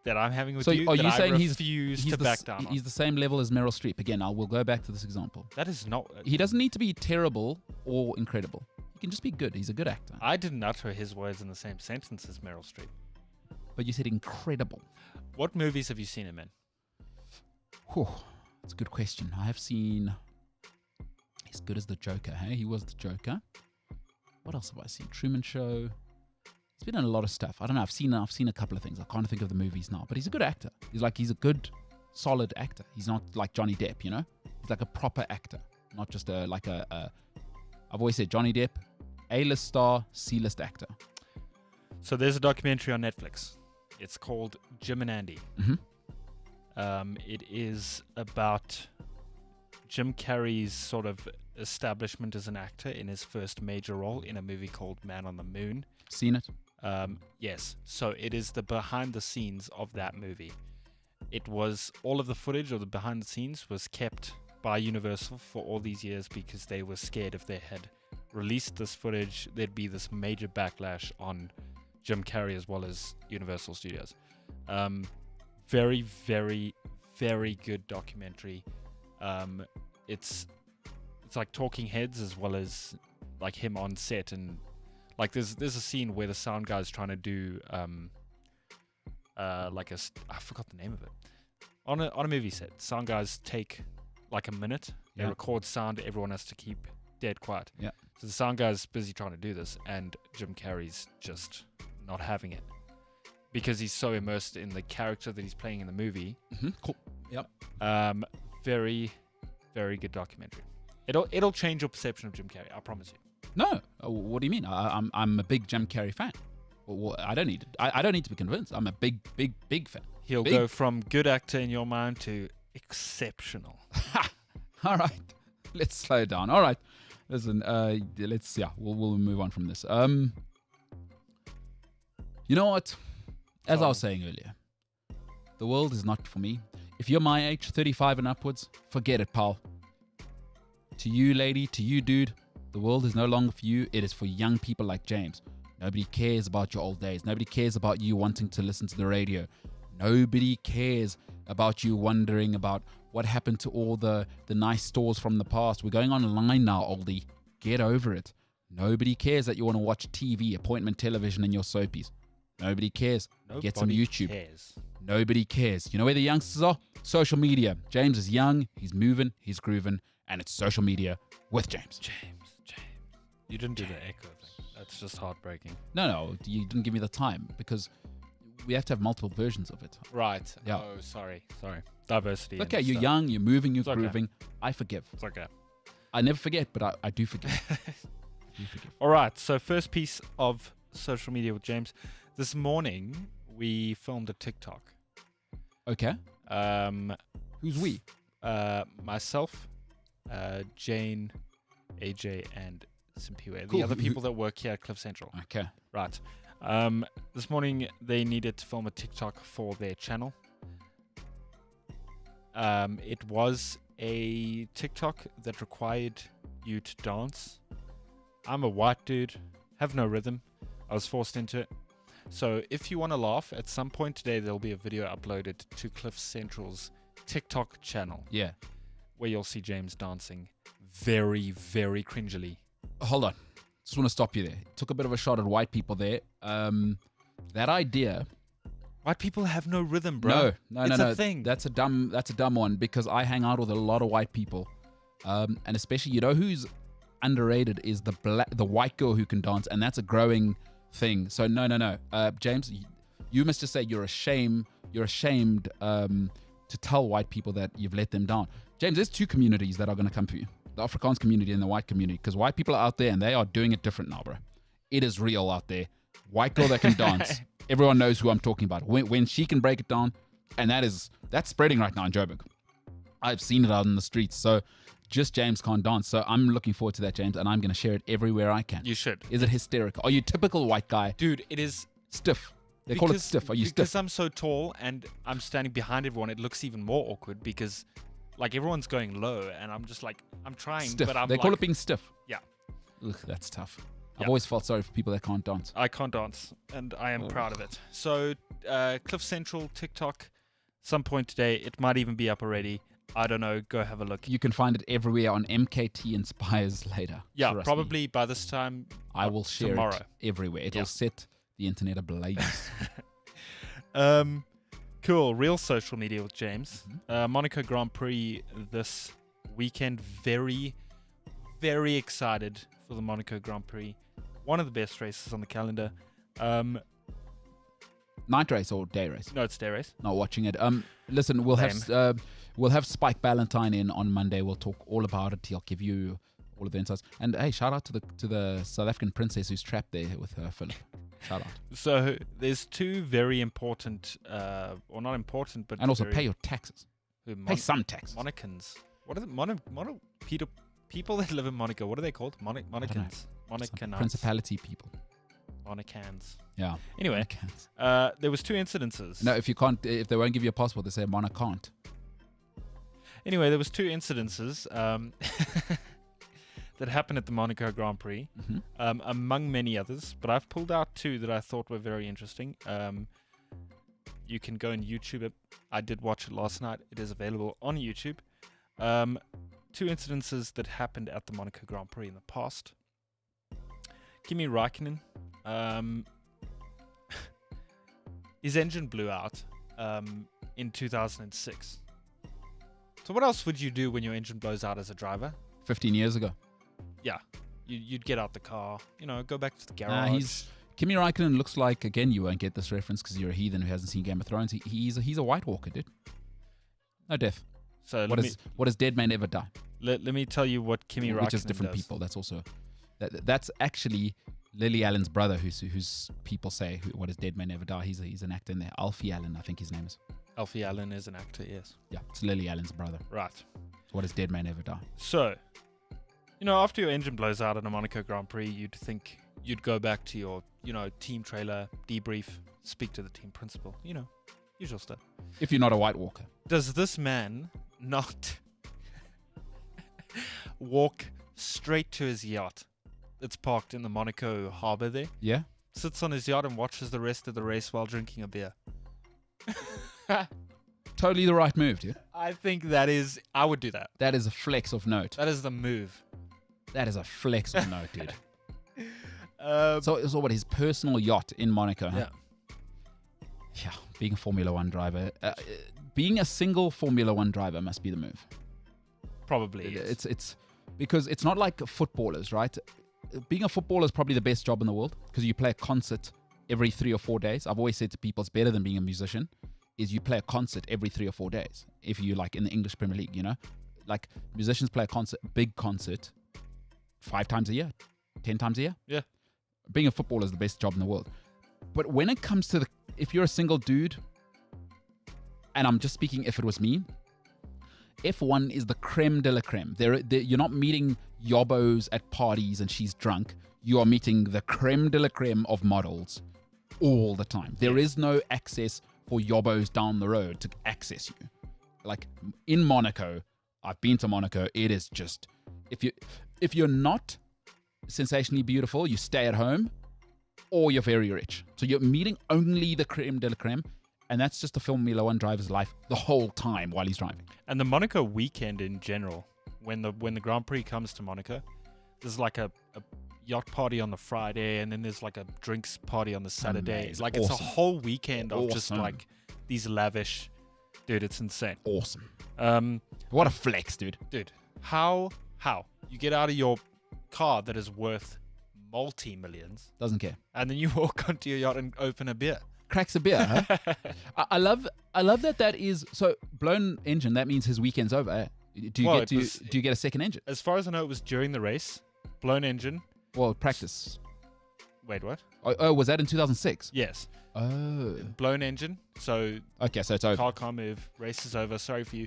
that I'm having with you. Are that you I saying refuse to back down on. He's the same level as Meryl Streep? Again, we'll go back to this example. That is not. He doesn't need to be terrible or incredible. He can just be good. He's a good actor. I didn't utter his words in the same sentence as Meryl Streep. But you said incredible. What movies have you seen him in? Whew, that's a good question. I have seen. He's good as the Joker. Hey, he was the Joker. What else have I seen? Truman Show. He's been in a lot of stuff. I don't know. I've seen a couple of things. I can't think of the movies now. But he's a good actor. He's a good, solid actor. He's not like Johnny Depp, you know. He's like a proper actor, not just I've always said Johnny Depp, A-list star, C-list actor. So there's a documentary on Netflix. It's called Jim and Andy. Mm-hmm. It is about Jim Carrey's sort of establishment as an actor in his first major role in a movie called Man on the Moon. Seen it? Yes. So it is the behind the scenes of that movie. It was all of the footage of the behind the scenes was kept by Universal for all these years because they were scared if they had released this footage, there'd be this major backlash on Jim Carrey as well as Universal Studios. Very, very, very good documentary. It's like talking heads as well as like him on set, and like there's a scene where the sound guy's trying to do I forgot the name of it. On a movie set, sound guys take like a minute. They record sound. Everyone has to keep dead quiet. Yeah. So the sound guy's busy trying to do this, and Jim Carrey's just not having it because he's so immersed in the character that he's playing in the movie. Mm-hmm. Cool. Yep. Very, very good documentary. It'll change your perception of Jim Carrey. I promise you. No. What do you mean? I'm a big Jim Carrey fan. Well, I don't need to be convinced. I'm a big fan. He'll go from good actor in your mind to exceptional. All right. Let's slow down. All right. Listen, we'll move on from this. You know what? As I was saying earlier, the world is not for me. If you're my age, 35 and upwards, forget it, pal. To you, lady, to you, dude, the world is no longer for you. It is for young people like James. Nobody cares about your old days. Nobody cares about you wanting to listen to the radio. Nobody cares about you wondering about what happened to all the nice stores from the past. We're going online now, oldie. Get over it. Nobody cares that you want to watch TV, appointment television, and your soapies. Nobody cares. Get some YouTube. Cares. Nobody cares. You know where the youngsters are? Social media. James is young, he's moving, he's grooving, and it's social media with James. James. You didn't do the echo thing. That's just heartbreaking. No, you didn't give me the time because we have to have multiple versions of it. Right. Yeah. Oh, sorry. Diversity. It's okay, you're young, you're moving, you're grooving. Okay. I forgive. It's okay. I never forget, but I do forgive. All right. So first piece of social media with James. This morning we filmed a TikTok. Okay. Who's we? Myself, Jane, AJ, and Simpiwe. Cool. The other people that work here at Cliff Central. Okay. Right. This morning they needed to film a TikTok for their channel. It was a TikTok that required you to dance. I'm a white dude, have no rhythm. I was forced into it. So if you want to laugh, at some point today there'll be a video uploaded to Cliff Central's TikTok channel. Yeah. Where you'll see James dancing very, very cringily. Hold on. Just want to stop you there. Took a bit of a shot at white people there. That idea. White people have no rhythm, bro. No. It's a thing. That's a dumb one because I hang out with a lot of white people And especially, you know who's underrated is the white girl who can dance, and that's a growing thing. So no. James, you must just say you're ashamed to tell white people that you've let them down. James, there's two communities that are going to come for you. The Afrikaans community and the white community. Because white people are out there and they are doing it different now, bro. It is real out there. White girl that can dance. Everyone knows who I'm talking about. When she can break it down, and that's spreading right now in Joburg. I've seen it out in the streets. So just James can't dance. So I'm looking forward to that, James, and I'm going to share it everywhere I can. You should. Is it hysterical? Are you typical white guy? Dude, it is stiff. They call it stiff. Are you stiff? Because I'm so tall and I'm standing behind everyone, it looks even more awkward because like everyone's going low and I'm just like, I'm trying, stiff. but They call it being stiff. Yeah. Ugh, that's tough. I've always felt sorry for people that can't dance. I can't dance, and I am proud of it. So, Cliff Central, TikTok, some point today. It might even be up already. I don't know. Go have a look. You can find it everywhere on MKT Inspires later. Yeah, probably by this time. I will share tomorrow. it everywhere. It'll set the internet ablaze. Cool. Real social media with James. Monaco Grand Prix this weekend. Very, very excited for the Monaco Grand Prix. One of the best races on the calendar. Night race or day race? No, it's day race. Not watching it. Listen, we'll have Spike Ballantyne in on Monday. We'll talk all about it. He'll give you all of the insights. And hey, shout out to the South African princess who's trapped there with her Philip. Shout out. So there's two very important, or not important, but and also pay your taxes. Pay some taxes. Monacans. What are the people that live in Monaco? What are they called? Monacans. Monacans. Principality people. Monacans. Yeah. Anyway, there was two incidences. No, if they won't give you a passport, they say Monacant. Anyway, there was two incidences that happened at the Monaco Grand Prix, among many others. But I've pulled out two that I thought were very interesting. You can go and YouTube it. I did watch it last night. It is available on YouTube. Two incidences that happened at the Monaco Grand Prix in the past. Kimi Räikkönen, his engine blew out in 2006. So what else would you do when your engine blows out as a driver? 15 years ago. Yeah, you'd get out the car, go back to the garage. Kimi Räikkönen looks like, again, you won't get this reference because you're a heathen who hasn't seen Game of Thrones. He's a White Walker, dude. No death. So what does dead man ever die? Let me tell you what Kimi Räikkönen does. Which is different people. That's also that's actually Lily Allen's brother, who's people say what does dead man ever die. He's an actor in there. Alfie Allen, I think his name is. Alfie Allen is an actor, yes. Yeah, it's Lily Allen's brother. Right. What does dead man ever die? So, after your engine blows out in a Monaco Grand Prix, you'd think you'd go back to your, team trailer, debrief, speak to the team principal, usual stuff. If you're not a White Walker. Does this man not walk straight to his yacht? It's parked in the Monaco harbor there. Yeah. Sits on his yacht and watches the rest of the race while drinking a beer. Totally the right move, dude. I think I would do that. That is a flex of note. That is the move. That is a flex of note, dude. So what, his personal yacht in Monaco? Huh? Yeah, being a Formula One driver. Being a single Formula One driver must be the move. Probably. It's because it's not like footballers, right? Being a footballer is probably the best job in the world because you play a concert every 3 or 4 days. I've always said to people, it's better than being a musician, is you play a concert every 3 or 4 days. If you like in the English Premier League, like musicians play a big concert 5 times a year, 10 times a year. Yeah. Being a footballer is the best job in the world. But when it comes to if you're a single dude, and I'm just speaking if it was me, F1 is the creme de la creme. You're not meeting yobbos at parties and she's drunk. You are meeting the creme de la creme of models all the time. There is no access for yobbos down the road to access you. Like in Monaco, I've been to Monaco. It is just, if you're not sensationally beautiful, you stay at home or you're very rich. So you're meeting only the creme de la creme. And that's just the Formula One driver's life the whole time while he's driving. And the Monaco weekend in general, when the Grand Prix comes to Monaco, there's like a yacht party on the Friday, and then there's like a drinks party on the Saturday. Amazing. Like it's a whole weekend of just like these lavish, dude. It's insane. Awesome. What What a flex, dude. Dude, How you get out of your car that is worth multi-millions, Doesn't care. and then you walk onto your yacht and open a beer? Cracks a beer, huh? I love that is so blown engine. That means his weekend's over. Eh? Do you get a second engine? As far as I know, it was during the race. Blown engine. Well, practice. Wait, what? Oh, was that in 2006? Yes. Oh. Blown engine. So Okay, so it's over. car can't move. Race is over. Sorry for you.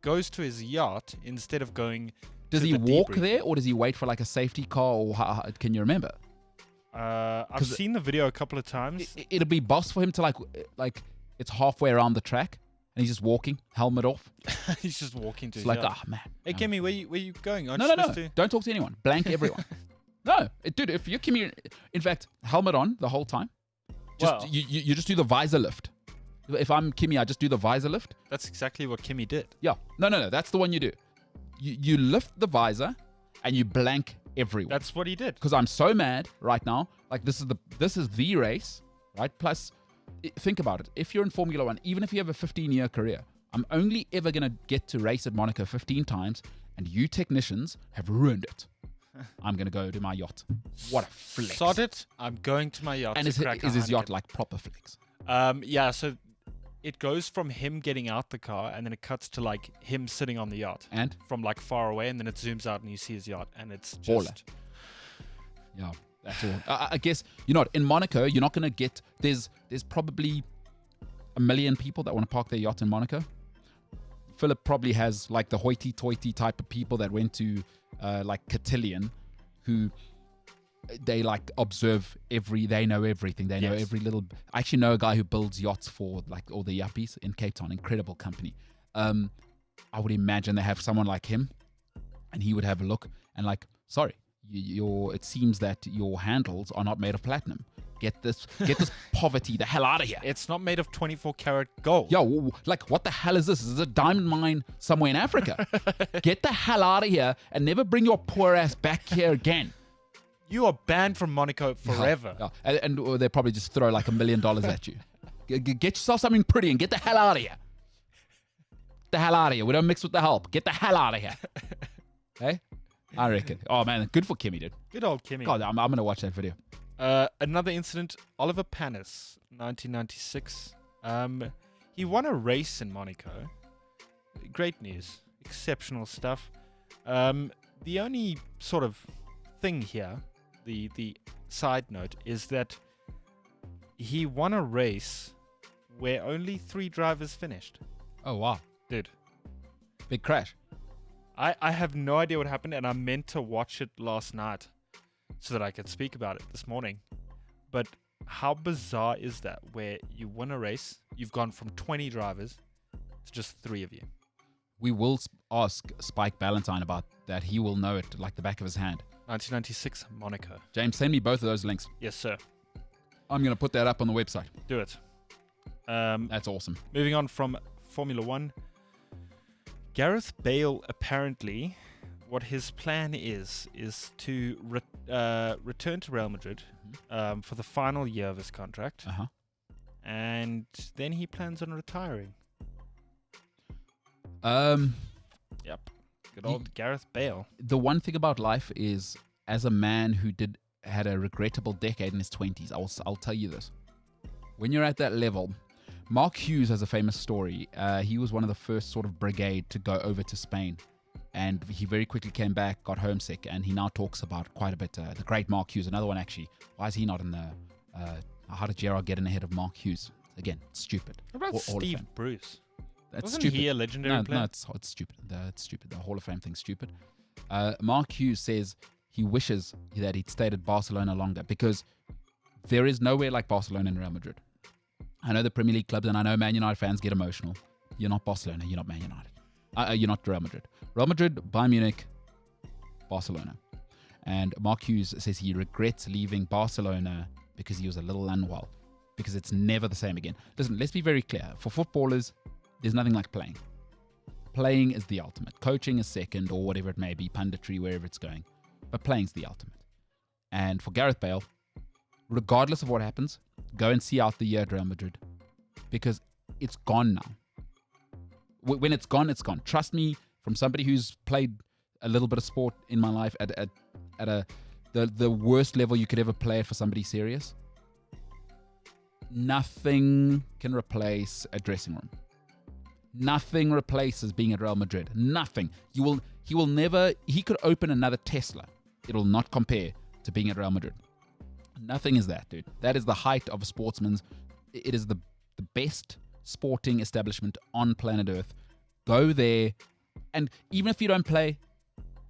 Goes to his yacht instead of going. Does to he the walk debrief. there, or does he wait for like a safety car, or can you remember? I've seen the video a couple of times. It'll be boss for him to like it's halfway around the track, and he's just walking, helmet off. He's just walking to It's his like, yacht. oh man. Hey, Kimmy, where you going? Aren't No, you no. supposed to- Don't talk to anyone. Blank everyone. No, dude. If you're Kimmy, in fact, helmet on the whole time. Just you just do the visor lift. If I'm Kimmy, I just do the visor lift. That's exactly what Kimmy did. Yeah. No. That's the one you do. You lift the visor and you blank everyone. That's what he did. Because I'm so mad right now. Like this is the race, right? Plus, think about it. If you're in Formula One, even if you have a 15-year career, I'm only ever gonna get to race at Monaco 15 times, and you technicians have ruined it. I'm gonna go to my yacht. What a flex! Sod it. I'm going to my yacht. And to is crack a his yacht Heineken. like proper flex? Yeah. So it goes from him getting out the car, and then it cuts to like him sitting on the yacht And from like far away, and then it zooms out and you see his yacht, and it's Baller. just yeah, that's all. I guess in Monaco. You're not gonna get. There's probably 1 million people that want to park their yacht in Monaco. Philip probably has like the hoity-toity type of people that went to like Cotillion, who they like observe they know everything. They know Yes. every little. I actually know a guy who builds yachts for like all the yuppies in Cape Town. Incredible company. I would imagine they have someone like him, and he would have a look and like, sorry, it seems that your handles are not made of platinum. Get this poverty the hell out of here. it's not made of 24 karat gold. Yo, like, what the hell is this? Is it a diamond mine somewhere in Africa? Get the hell out of here and never bring your poor ass back here again. You are banned from Monaco forever. Yeah. And they'll probably just throw like $1 million at you. Get yourself something pretty and get the hell out of here. The hell out of here. We don't mix with the help. Get the hell out of here. Hey? I reckon. Oh, man. Good for Kimmy, dude. Good old Kimmy. God, I'm going to watch that video. Another incident, Oliver Panis, 1996. He won a race in Monaco. Great news. Exceptional stuff. The only sort of thing here, the side note, is that he won a race where only 3 drivers finished. Oh, wow. Dude, Big crash. I have no idea what happened, and I meant to watch it last night so that I could speak about it this morning. But how bizarre is that, where you win a race, you've gone from 20 drivers to just 3 of you? We will ask Spike Ballantyne about that. He will know it like the back of his hand. 1996, Monaco. James, send me both of those links. Yes, sir. I'm going to put that up on the website. Do it. That's awesome. Moving on from Formula One. Gareth Bale, apparently, what his plan is to return to Real Madrid for the final year of his contract. Uh-huh. And then he plans on retiring. Yep. Good old Gareth Bale. The one thing about life is, as a man who had a regrettable decade in his 20s, I'll tell you this. When you're at that level, Mark Hughes has a famous story. He was one of the first sort of brigade to go over to Spain. And he very quickly came back, got homesick, and he now talks about quite a bit. The great Mark Hughes, another one actually. Why is he not in the... how did Gerard get in ahead of Mark Hughes? Again, stupid. What about Hall of Steve Fame. Bruce? That's Wasn't stupid. he a legendary player? No, it's stupid. It's stupid. The Hall of Fame thing's stupid. Mark Hughes says he wishes that he'd stayed at Barcelona longer because there is nowhere like Barcelona and Real Madrid. I know the Premier League clubs and I know Man United fans get emotional. You're not Barcelona. You're not Man United. You're not Real Madrid. Real Madrid, Bayern Munich, Barcelona. And Mark Hughes says he regrets leaving Barcelona because he was a little unwell. Because it's never the same again. Listen, let's be very clear. For footballers, there's nothing like playing. Playing is the ultimate. Coaching is second, or whatever it may be, punditry, wherever it's going. But playing's the ultimate. And for Gareth Bale, regardless of what happens, go and see out the year at Real Madrid. Because it's gone now. When it's gone, it's gone. Trust me, from somebody who's played a little bit of sport in my life at the worst level you could ever play it for somebody serious. Nothing can replace a dressing room. Nothing replaces being at Real Madrid. Nothing. He will never. He could open another Tesla. It'll not compare to being at Real Madrid. Nothing is that, dude. That is the height of a sportsman's. It is the best sporting establishment on planet Earth. Go there, and even if you don't play,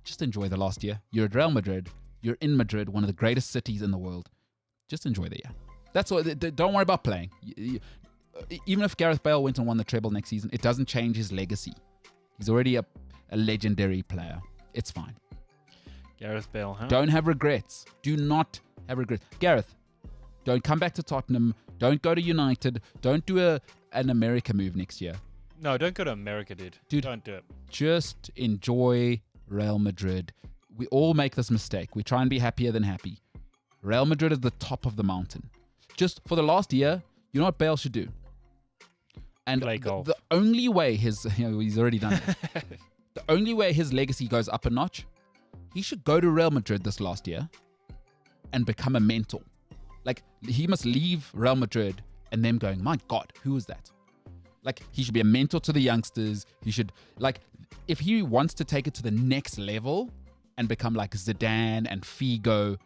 just enjoy the last year. You're at Real Madrid. You're in Madrid, one of the greatest cities in the world. Just enjoy the year. That's all. Don't worry about playing. Even if Gareth Bale went and won the treble next season, it doesn't change his legacy. He's already a legendary player. It's fine. Gareth Bale, huh? Don't have regrets. Do not have regrets. Gareth, don't come back to Tottenham. Don't go to United. Don't do an America move next year. No, don't go to America, dude. Don't do it. Just enjoy Real Madrid. We all make this mistake. We try and be happier than happy. Real Madrid is the top of the mountain. Just for the last year, you know what Bale should do? And play golf. The only way he's already done it. The only way his legacy goes up a notch, he should go to Real Madrid this last year and become a mentor. Like, he must leave Real Madrid and them going, my God, who is that? Like, he should be a mentor to the youngsters. He should, like, if he wants to take it to the next level and become like Zidane and Figo,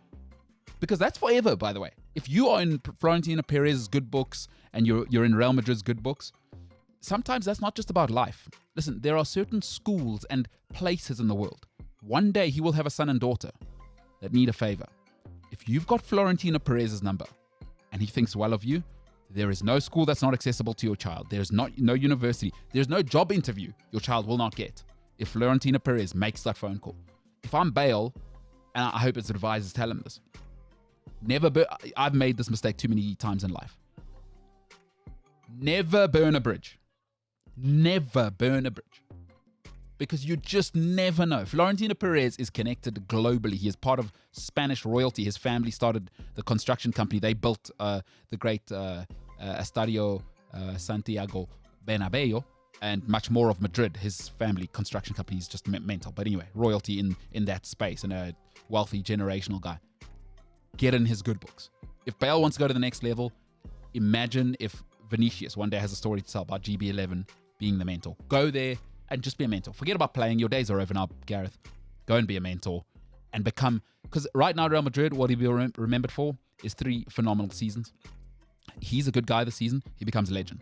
because that's forever, by the way. If you are in Florentino Perez's good books and you're in Real Madrid's good books, sometimes that's not just about life. Listen, there are certain schools and places in the world. One day he will have a son and daughter that need a favor. If you've got Florentino Perez's number and he thinks well of you, there is no school that's not accessible to your child. There's no university. There's no job interview your child will not get if Florentino Perez makes that phone call. If I'm Bale, and I hope his advisors tell him this, I've made this mistake too many times in life. Never burn a bridge. Never burn a bridge. Because you just never know. Florentino Perez is connected globally. He is part of Spanish royalty. His family started the construction company. They built the great Estadio Santiago Bernabeu and much more of Madrid. His family construction company is just mental. But anyway, royalty in that space and a wealthy generational guy. Get in his good books. If Bale wants to go to the next level, imagine if Vinicius one day has a story to tell about GB11 being the mentor. Go there and just be a mentor. Forget about playing. Your days are over now, Gareth. Go and be a mentor and become... Because right now, Real Madrid, what he'll be remembered for is 3 phenomenal seasons. He's a good guy this season. He becomes a legend.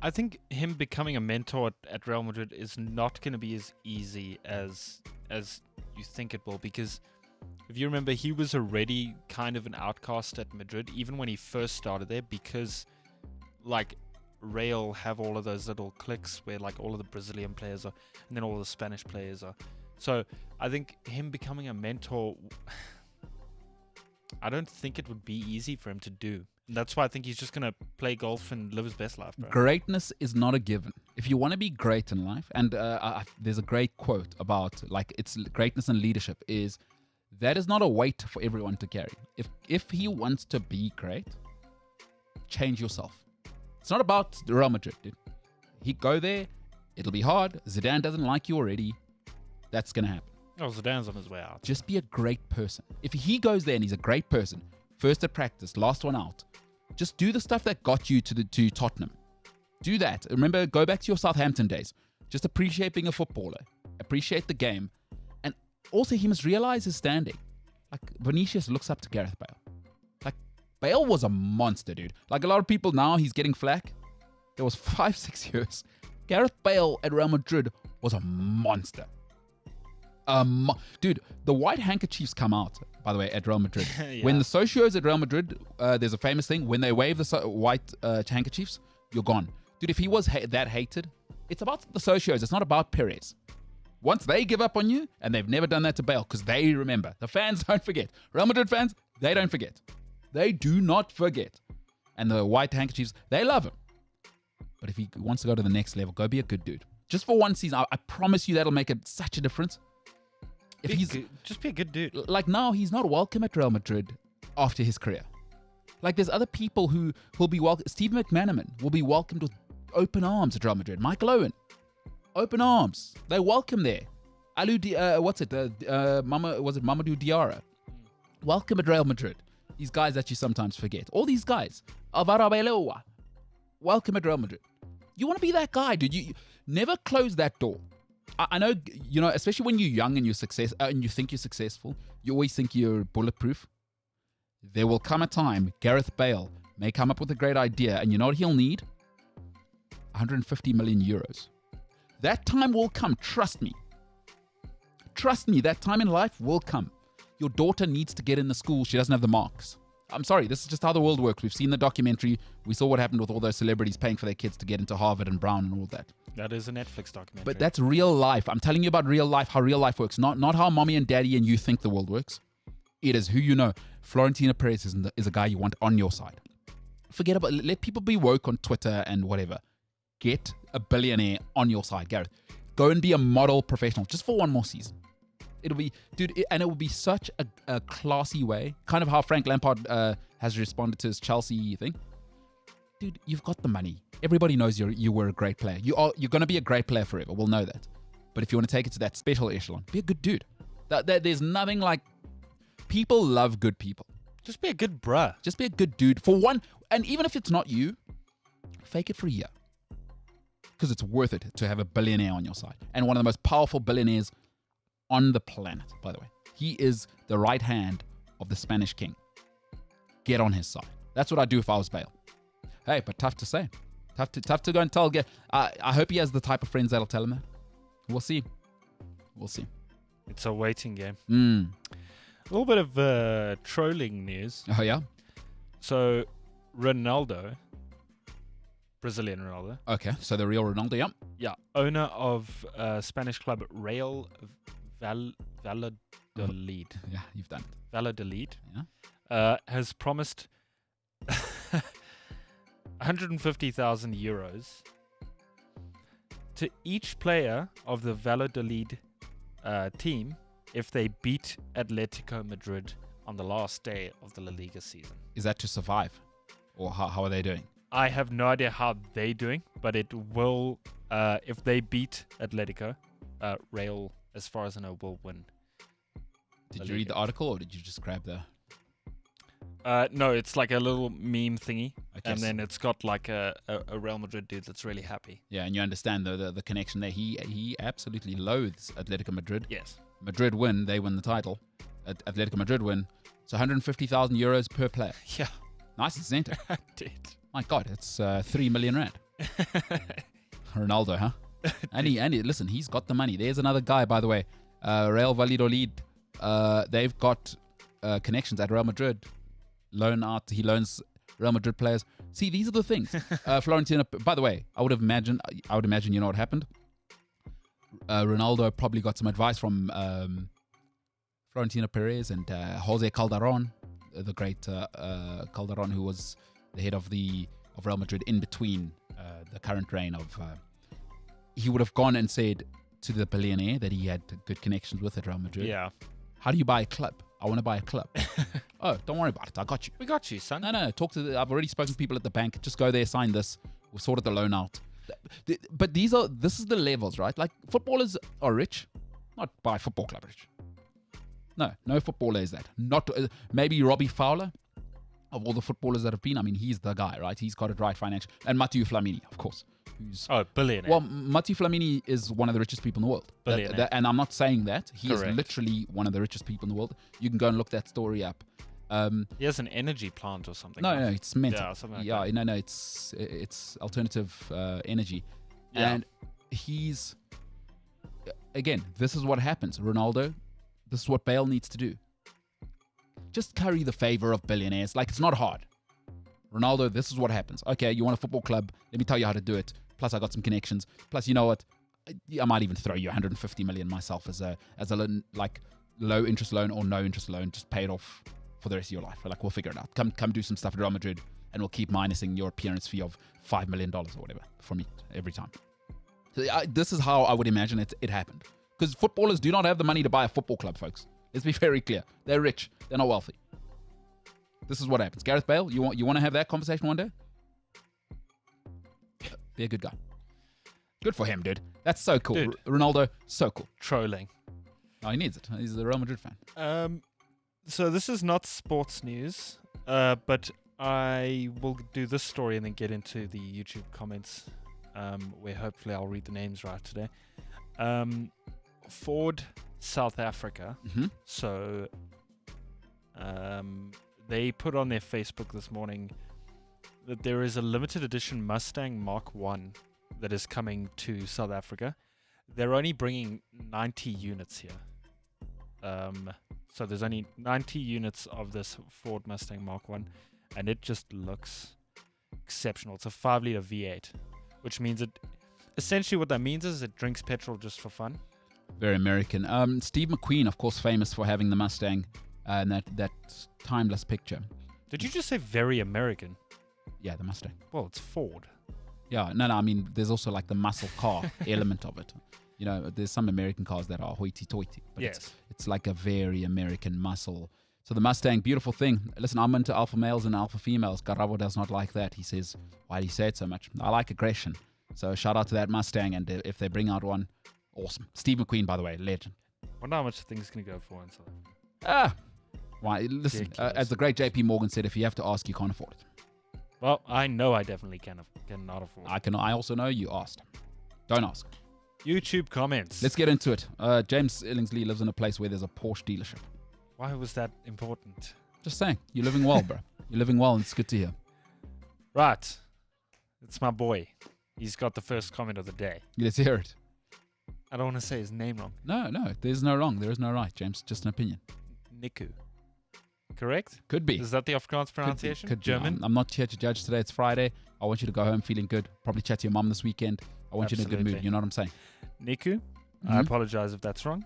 I think him becoming a mentor at Real Madrid is not going to be as easy as you think it will, because if you remember, he was already kind of an outcast at Madrid, even when he first started there, because like Real have all of those little cliques where like all of the Brazilian players are, and then all the Spanish players are. So I think him becoming a mentor, I don't think it would be easy for him to do. And that's why I think he's just going to play golf and live his best life, bro. Greatness is not a given. If you want to be great in life, and there's a great quote about like it's greatness and leadership is that is not a weight for everyone to carry. If he wants to be great, change yourself. It's not about Real Madrid, dude. He go there, it'll be hard. Zidane doesn't like you already. That's going to happen. Oh, Zidane's on his way out. Just be a great person. If he goes there and he's a great person, first at practice, last one out, just do the stuff that got you to Tottenham. Do that. Remember, go back to your Southampton days. Just appreciate being a footballer. Appreciate the game. And also, he must realize his standing. Like, Vinicius looks up to Gareth Bale. Like, Bale was a monster, dude. Like, a lot of people now, he's getting flack. There was 5-6 years. Gareth Bale at Real Madrid was a monster. Dude, the white handkerchiefs come out, by the way, at Real Madrid. Yeah. When the socios at Real Madrid, there's a famous thing. When they wave the white handkerchiefs, you're gone. Dude, if he was that hated, it's about the socios. It's not about Perez. Once they give up on you, and they've never done that to Bale, because they remember. The fans don't forget. Real Madrid fans, they don't forget. They do not forget. And the white handkerchiefs, they love him. But if he wants to go to the next level, go be a good dude. Just for one season, I promise you that'll make such a difference. If just be a good dude. Like now, he's not welcome at Real Madrid after his career. Like there's other people who will be welcome. Steve McManaman will be welcomed with open arms at Real Madrid. Michael Owen, open arms. They're welcome there. Mamadou Diarra. Welcome at Real Madrid. These guys that you sometimes forget. All these guys. Alvaro Arbeloa. Welcome at Real Madrid. You want to be that guy, dude. You never close that door. I know, especially when you're young and you think you're successful, you always think you're bulletproof. There will come a time, Gareth Bale may come up with a great idea, and you know what he'll need? 150 million euros. That time will come, trust me. Trust me, that time in life will come. Your daughter needs to get in the school, she doesn't have the marks. I'm sorry, this is just how the world works. We've seen the documentary. We saw what happened with all those celebrities paying for their kids to get into Harvard and Brown and all that. That is a Netflix documentary. But that's real life. I'm telling you about real life, how real life works. Not how mommy and daddy and you think the world works. It is who you know. Florentino Perez is a guy you want on your side. Let people be woke on Twitter and whatever. Get a billionaire on your side, Gareth. Go and be a model professional just for one more season. It'll be, dude, and it will be such a classy way. Kind of how Frank Lampard has responded to his Chelsea thing. Dude, you've got the money. Everybody knows you were a great player. You're going to be a great player forever. We'll know that. But if you want to take it to that special echelon, be a good dude. There's nothing like... People love good people. Just be a good bruh. Just be a good dude. For one, and even if it's not you, fake it for a year. Because it's worth it to have a billionaire on your side. And one of the most powerful billionaires on the planet, by the way. He is the right hand of the Spanish king. Get on his side. That's what I'd do if I was Bale. Hey, but tough to say. Tough to go and tell. I hope he has the type of friends that'll tell him that. We'll see. It's a waiting game. A little bit of trolling news. Oh, yeah? So, Ronaldo, Brazilian Ronaldo. Okay, so the real Ronaldo, yeah. Yeah, owner of Spanish club Real Valladolid. Yeah, you've done it. Valladolid. Yeah. Has promised 150,000 euros to each player of the Valladolid team if they beat Atletico Madrid on the last day of the La Liga season. Is that to survive? Or how are they doing? I have no idea how they're doing, but it will, if they beat Atletico, Real, as far as I know, will win. Did you read the article or did you just grab the... No, it's like a little meme thingy, Okay, and then it's got like a Real Madrid dude that's really happy. Yeah, and you understand the connection there. He absolutely loathes Atletico Madrid. Yes. Madrid win, they win the title. Atletico Madrid win. It's 150,000 euros per player. Yeah. Nice incentive. I did. My God, it's 3 million rand. Ronaldo, huh? and he listen, he's got the money. There's another guy, by the way. Real Valladolid. They've got connections at Real Madrid. He loans Real Madrid players. See, these are the things. Florentino, by the way, I would imagine you know what happened. Ronaldo probably got some advice from Florentino Perez and Jose Calderon, the great Calderon, who was the head of Real Madrid in between the current reign of. He would have gone and said to the billionaire that he had good connections with at Real Madrid. Yeah. How do you buy a club? I want to buy a club. Oh, don't worry about it. I got you. We got you, son. No. I've already spoken to people at the bank. Just go there, sign this. We'll sort the loan out. But this is the levels, right? Like footballers are rich, not by football club rich. No footballer is that. Not maybe Robbie Fowler. Of all the footballers that have been, I mean, he's the guy, right? He's got it right financially. And Matteo Flamini, of course. Billionaire. Well, Matteo Flamini is one of the richest people in the world. Billionaire. And I'm not saying that. He Correct. is literally one of the richest people in the world. You can go and look that story up. He has an energy plant or something. No, it's mental. Yeah, something like that. No, it's alternative energy. Yeah. And he's, again, this is what happens. Ronaldo, this is what Bale needs to do. Just curry the favor of billionaires. Like, it's not hard. Ronaldo, this is what happens. Okay, you want a football club? Let me tell you how to do it. Plus, I got some connections. Plus, you know what? I might even throw you 150 million myself as a loan, like low interest loan or no interest loan. Just pay it off for the rest of your life. Like, we'll figure it out. Come do some stuff at Real Madrid, and we'll keep minusing your appearance fee of $5 million or whatever from me every time. So this is how I would imagine it happened. Because footballers do not have the money to buy a football club, folks. Let's be very clear. They're rich. They're not wealthy. This is what happens. Gareth Bale, you want to have that conversation one day? Be a good guy. Good for him, dude. That's so cool. Dude. Ronaldo, so cool. Trolling. Oh, he needs it. He's a Real Madrid fan. So this is not sports news, but I will do this story and then get into the YouTube comments, where hopefully I'll read the names right today. Ford, South Africa. Mm-hmm. So they put on their Facebook this morning that there is a limited edition Mustang Mark 1 that is coming to South Africa. They're only bringing 90 units here. So there's only 90 units of this Ford Mustang Mark 1, and it just looks exceptional. It's a 5-liter V8, which means essentially what that means is it drinks petrol just for fun. Very American. Steve McQueen, of course, famous for having the Mustang and that timeless picture. Did you just say very American? Yeah, the Mustang. Well, it's Ford. Yeah, no, I mean, there's also like the muscle car element of it. You know, there's some American cars that are hoity-toity. But Yes. it's like a very American muscle. So the Mustang, beautiful thing. Listen, I'm into alpha males and alpha females. Garabo does not like that. He says, why do you say it so much? I like aggression. So shout out to that Mustang. And if they bring out one, awesome. Steve McQueen, by the way, legend. Wonder how much the thing's going to go for in South Africa. Why? Listen, Ridiculous. as the great JP Morgan said, if you have to ask, you can't afford it. Well, I know I definitely cannot afford it. I also know you asked. Don't ask. YouTube comments. Let's get into it. James Illingsley lives in a place where there's a Porsche dealership. Why was that important? Just saying, you're living well, bro. You're living well, and it's good to hear. Right. It's my boy. He's got the first comment of the day. Let's hear it. I don't want to say his name wrong. No, there's no wrong. There is no right, James. Just an opinion. Niku. Correct? Could be. Is that the Afrikaans pronunciation? Could be. German? I'm not here to judge today. It's Friday. I want you to go home feeling good. Probably chat to your mom this weekend. I want you in a good mood. Absolutely. You know what I'm saying? Niku. I Mhm. apologize if that's wrong.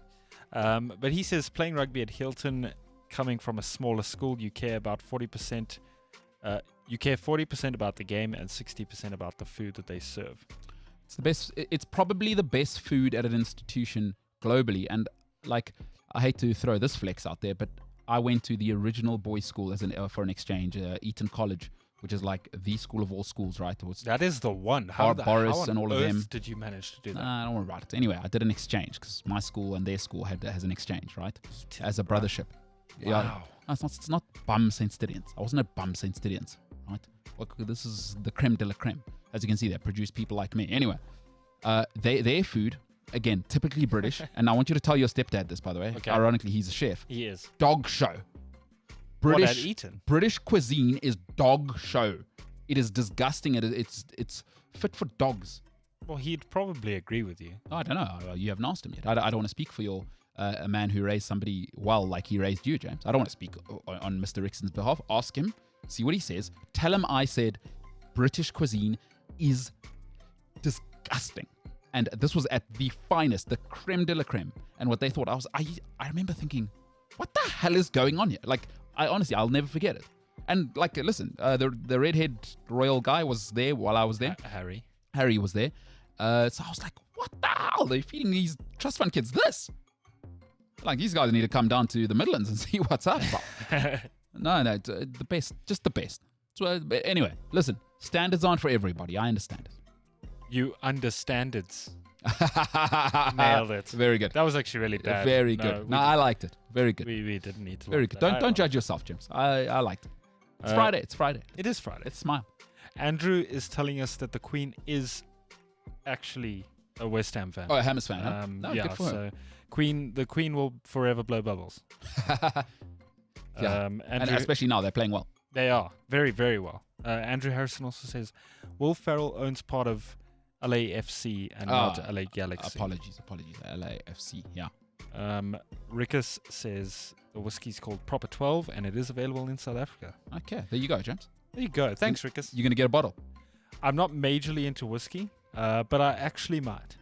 But he says playing rugby at Hilton, coming from a smaller school, you care about 40%. You care 40% about the game and 60% about the food that they serve. It's the best. It's probably the best food at an institution globally. And like, I hate to throw this flex out there, but I went to the original boys' school for an exchange, Eton College, which is like the school of all schools, right? It was That is the one. Boris how on and all of earth them. did you manage to do that? Nah, I don't worry about it. Anyway, I did an exchange because my school and their school has an exchange, right? As a brothership. Yeah. Wow. No, it's not bum Saint Stidians. I wasn't a bum Saint Stidians, right? This is the creme de la creme. As you can see, they produce people like me. Anyway, their food, again, typically British. And I want you to tell your stepdad this, by the way. Okay. Ironically, he's a chef. He is. Dog show. What, at British Eton? British cuisine is dog show. It is disgusting. It's fit for dogs. Well, he'd probably agree with you. I don't know. You haven't asked him yet. I don't want to speak for a man who raised somebody well like he raised you, James. I don't want to speak on Mr. Rickson's behalf. Ask him. See what he says. Tell him I said British cuisine is disgusting. And this was at the finest, the creme de la creme. And what they thought, I remember thinking, what the hell is going on here? Like, I'll never forget it. And like, listen, the redhead royal guy was there while I was there. Harry was there. So I was like, what the hell? They're feeding these trust fund kids this? Like, these guys need to come down to the Midlands and see what's up. No, the best, just the best. So, but anyway, listen, standards aren't for everybody. I understand it. You understand it. Nailed it. Very good. That was actually really bad. Very good. No, I liked it. Very good. We didn't need to. Very like good. that. Don't judge yourself, James. I liked it. It's Friday. It's Friday. It is Friday. Let's smile. Andrew is telling us that the Queen is actually a West Ham fan. Oh, a Hammers fan, huh? No, yeah, good for her. so the Queen will forever blow bubbles. Yeah. Andrew, And especially now, they're playing well. they are very, very well. Andrew Harrison also says Will Ferrell owns part of LAFC and not LA Galaxy. Apologies. LAFC, yeah. Rickus says the whiskey's called Proper 12 and it is available in South Africa. Okay, there you go, James. There you go. Thanks, Rickus. You're going to get a bottle. I'm not majorly into whiskey, but I actually might.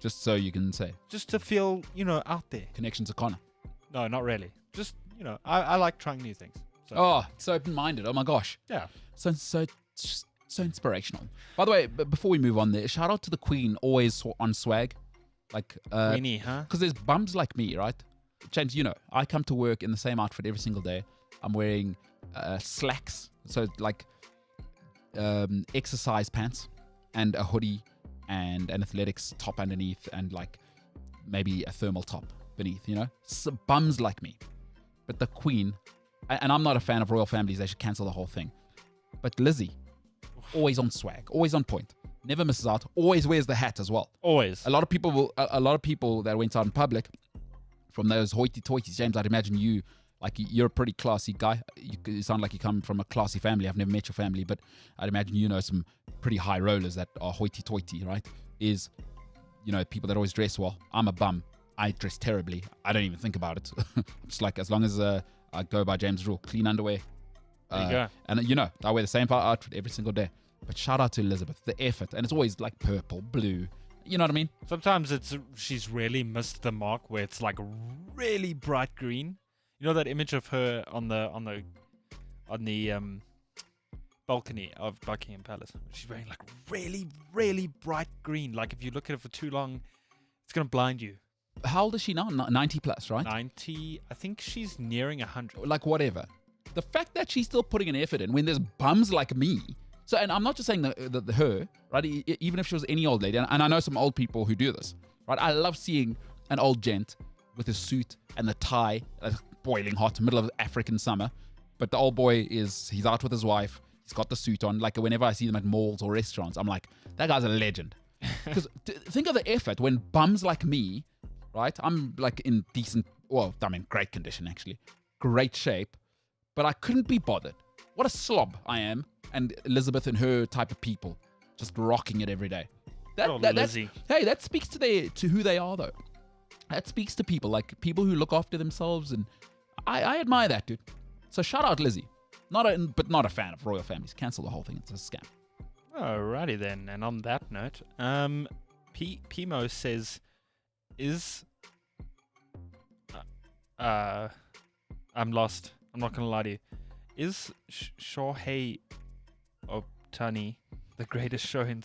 Just so you can say. Just to feel, out there. Connection to Connor. No, not really. Just, I like trying new things. So, Oh, so open-minded. Oh, my gosh. yeah. So inspirational. By the way, before we move on there, shout out to the Queen, always on swag. Like, Queenie, huh? because there's bums like me, right? James, I come to work in the same outfit every single day. I'm wearing slacks, so like exercise pants and a hoodie and an athletics top underneath and like maybe a thermal top. beneath, bums like me. But the Queen, and I'm not a fan of royal families, they should cancel the whole thing. But Lizzie, always on swag, always on point, never misses out, always wears the hat as well. Always. A lot of people that went out in public from those hoity-toities, James, I'd imagine you're a pretty classy guy. You sound like you come from a classy family. I've never met your family, but I'd imagine you know some pretty high rollers that are hoity-toity, right? People that always dress well. I'm a bum. I dress terribly. I don't even think about it. I'm just like, as long as I go by James' rule, clean underwear. There you go. And I wear the same outfit every single day. But shout out to Elizabeth, the effort. And it's always like purple, blue. You know what I mean? Sometimes she's really missed the mark where it's like really bright green. You know that image of her on the balcony of Buckingham Palace? She's wearing like really, really bright green. Like if you look at it for too long, it's going to blind you. How old is she now? 90 plus, right? 90. I think she's nearing 100. Like whatever. The fact that she's still putting an effort in when there's bums like me. So, and I'm not just saying her, right? Even if she was any old lady, and I know some old people who do this, right? I love seeing an old gent with his suit and the tie, boiling hot, middle of African summer. But the old boy he's out with his wife. He's got the suit on. Like whenever I see them at malls or restaurants, I'm like, that guy's a legend. Because think of the effort when bums like me, right? I'm like in great condition actually, great shape, but I couldn't be bothered. What a slob I am. And Elizabeth and her type of people just rocking it every day. That speaks to who they are though. That speaks to people who look after themselves, and I admire that, dude. So shout out Lizzie. Not a fan of royal families. Cancel the whole thing. It's a scam. Alrighty then. And on that note, Pimo says, I'm lost. I'm not gonna lie to you. Is Shohei Ohtani the greatest show in?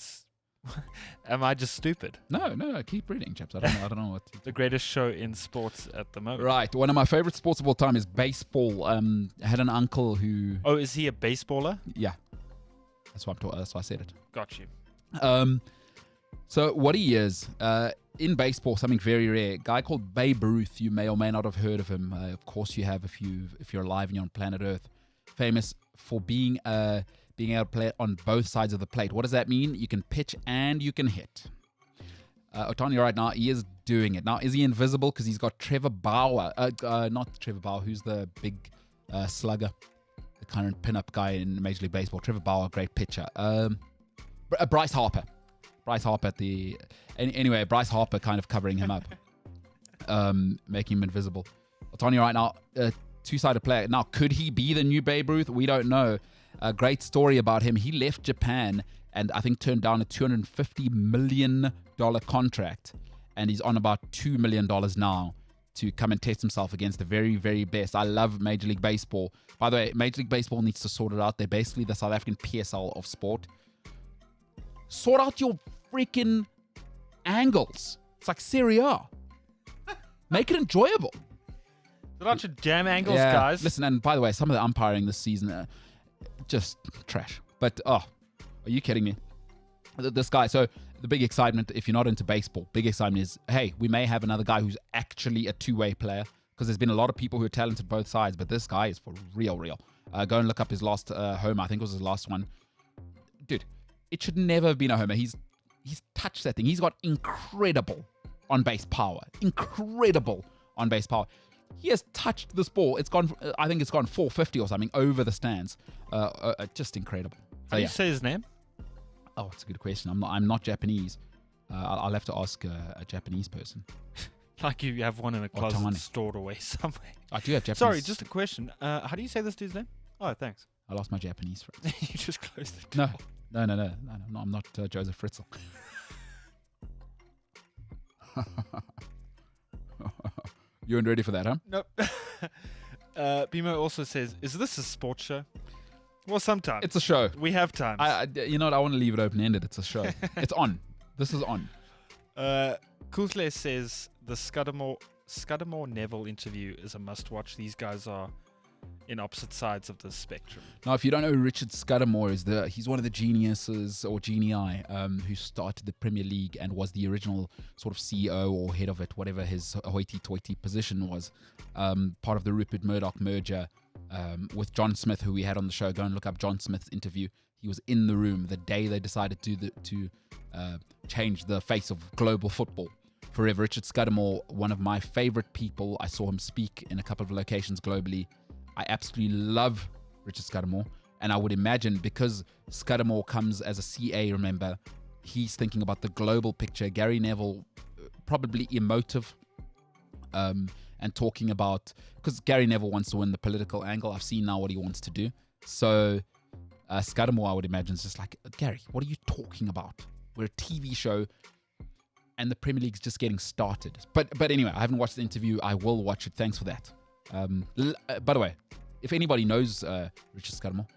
Am I just stupid? No. Keep reading, chaps. I don't know what. The greatest show in sports at the moment. Right. One of my favorite sports of all time is baseball. I had an uncle who. Oh, is he a baseballer? Yeah. That's why I said it. Got you. So what he is in baseball, something very rare. A guy called Babe Ruth. You may or may not have heard of him. Of course, you have if you're alive and you're on planet Earth. Famous for being able to play on both sides of the plate. What does that mean? You can pitch and you can hit. Ohtani right now, he is doing it. Now, is he invisible because he's got Trevor Bauer? Not Trevor Bauer, who's the big slugger, the current pin-up guy in Major League Baseball. Trevor Bauer, great pitcher. Bryce Harper. Bryce Harper anyway, Bryce Harper kind of covering him up, making him invisible. Ohtani right now, two-sided player. Now, could he be the new Babe Ruth? We don't know. A great story about him. He left Japan and I think turned down a $250 million contract. And he's on about $2 million now to come and test himself against the very, very best. I love Major League Baseball. By the way, Major League Baseball needs to sort it out. They're basically the South African PSL of sport. Sort out your freaking angles. It's like Serie A. Make it enjoyable. Sort out your damn angles, guys. Listen, and by the way, some of the umpiring this season, just trash. But, are you kidding me? This guy, so the big excitement, if you're not into baseball, big excitement is, hey, we may have another guy who's actually a two-way player, because there's been a lot of people who are talented both sides, but this guy is for real. Go and look up his last homer. I think it was his last one. Dude, it should never have been a homer. He's touched that thing. He's got incredible on-base power. He has touched this ball. It's gone. I think it's gone 450 or something over the stands. Just incredible. How do you say his name? Oh, it's a good question. I'm not Japanese. I'll have to ask a Japanese person. Like you have one in a closet stored away somewhere. I do have Japanese. Sorry, just a question. How do you say this dude's name? Oh, thanks. I lost my Japanese friend. You just closed the door. No. I'm not Joseph Fritzl. You weren't ready for that, huh? Nope. Bimo also says, is this a sports show? Well, sometimes. It's a show. We have times. You know what? I want to leave it open-ended. It's a show. It's on. This is on. Kuzle says, the Scudamore Neville interview is a must-watch. These guys are in opposite sides of the spectrum. Now, if you don't know who Richard Scudamore is, he's one of the geniuses or genii who started the Premier League and was the original sort of CEO or head of it, whatever his hoity-toity position was. Part of the Rupert Murdoch merger with John Smith, who we had on the show. Go and look up John Smith's interview. He was in the room the day they decided to change the face of global football forever. Richard Scudamore, one of my favorite people. I saw him speak in a couple of locations globally. I absolutely love Richard Scudamore, and I would imagine because Scudamore comes as a CA, remember, he's thinking about the global picture. Gary Neville, probably emotive, and talking about, because Gary Neville wants to win the political angle. I've seen now what he wants to do. So Scudamore, I would imagine, is just like, Gary, what are you talking about? We're a TV show, and the Premier League's just getting started. But anyway, I haven't watched the interview. I will watch it. Thanks for that. By the way, if anybody knows Richard Scudamore,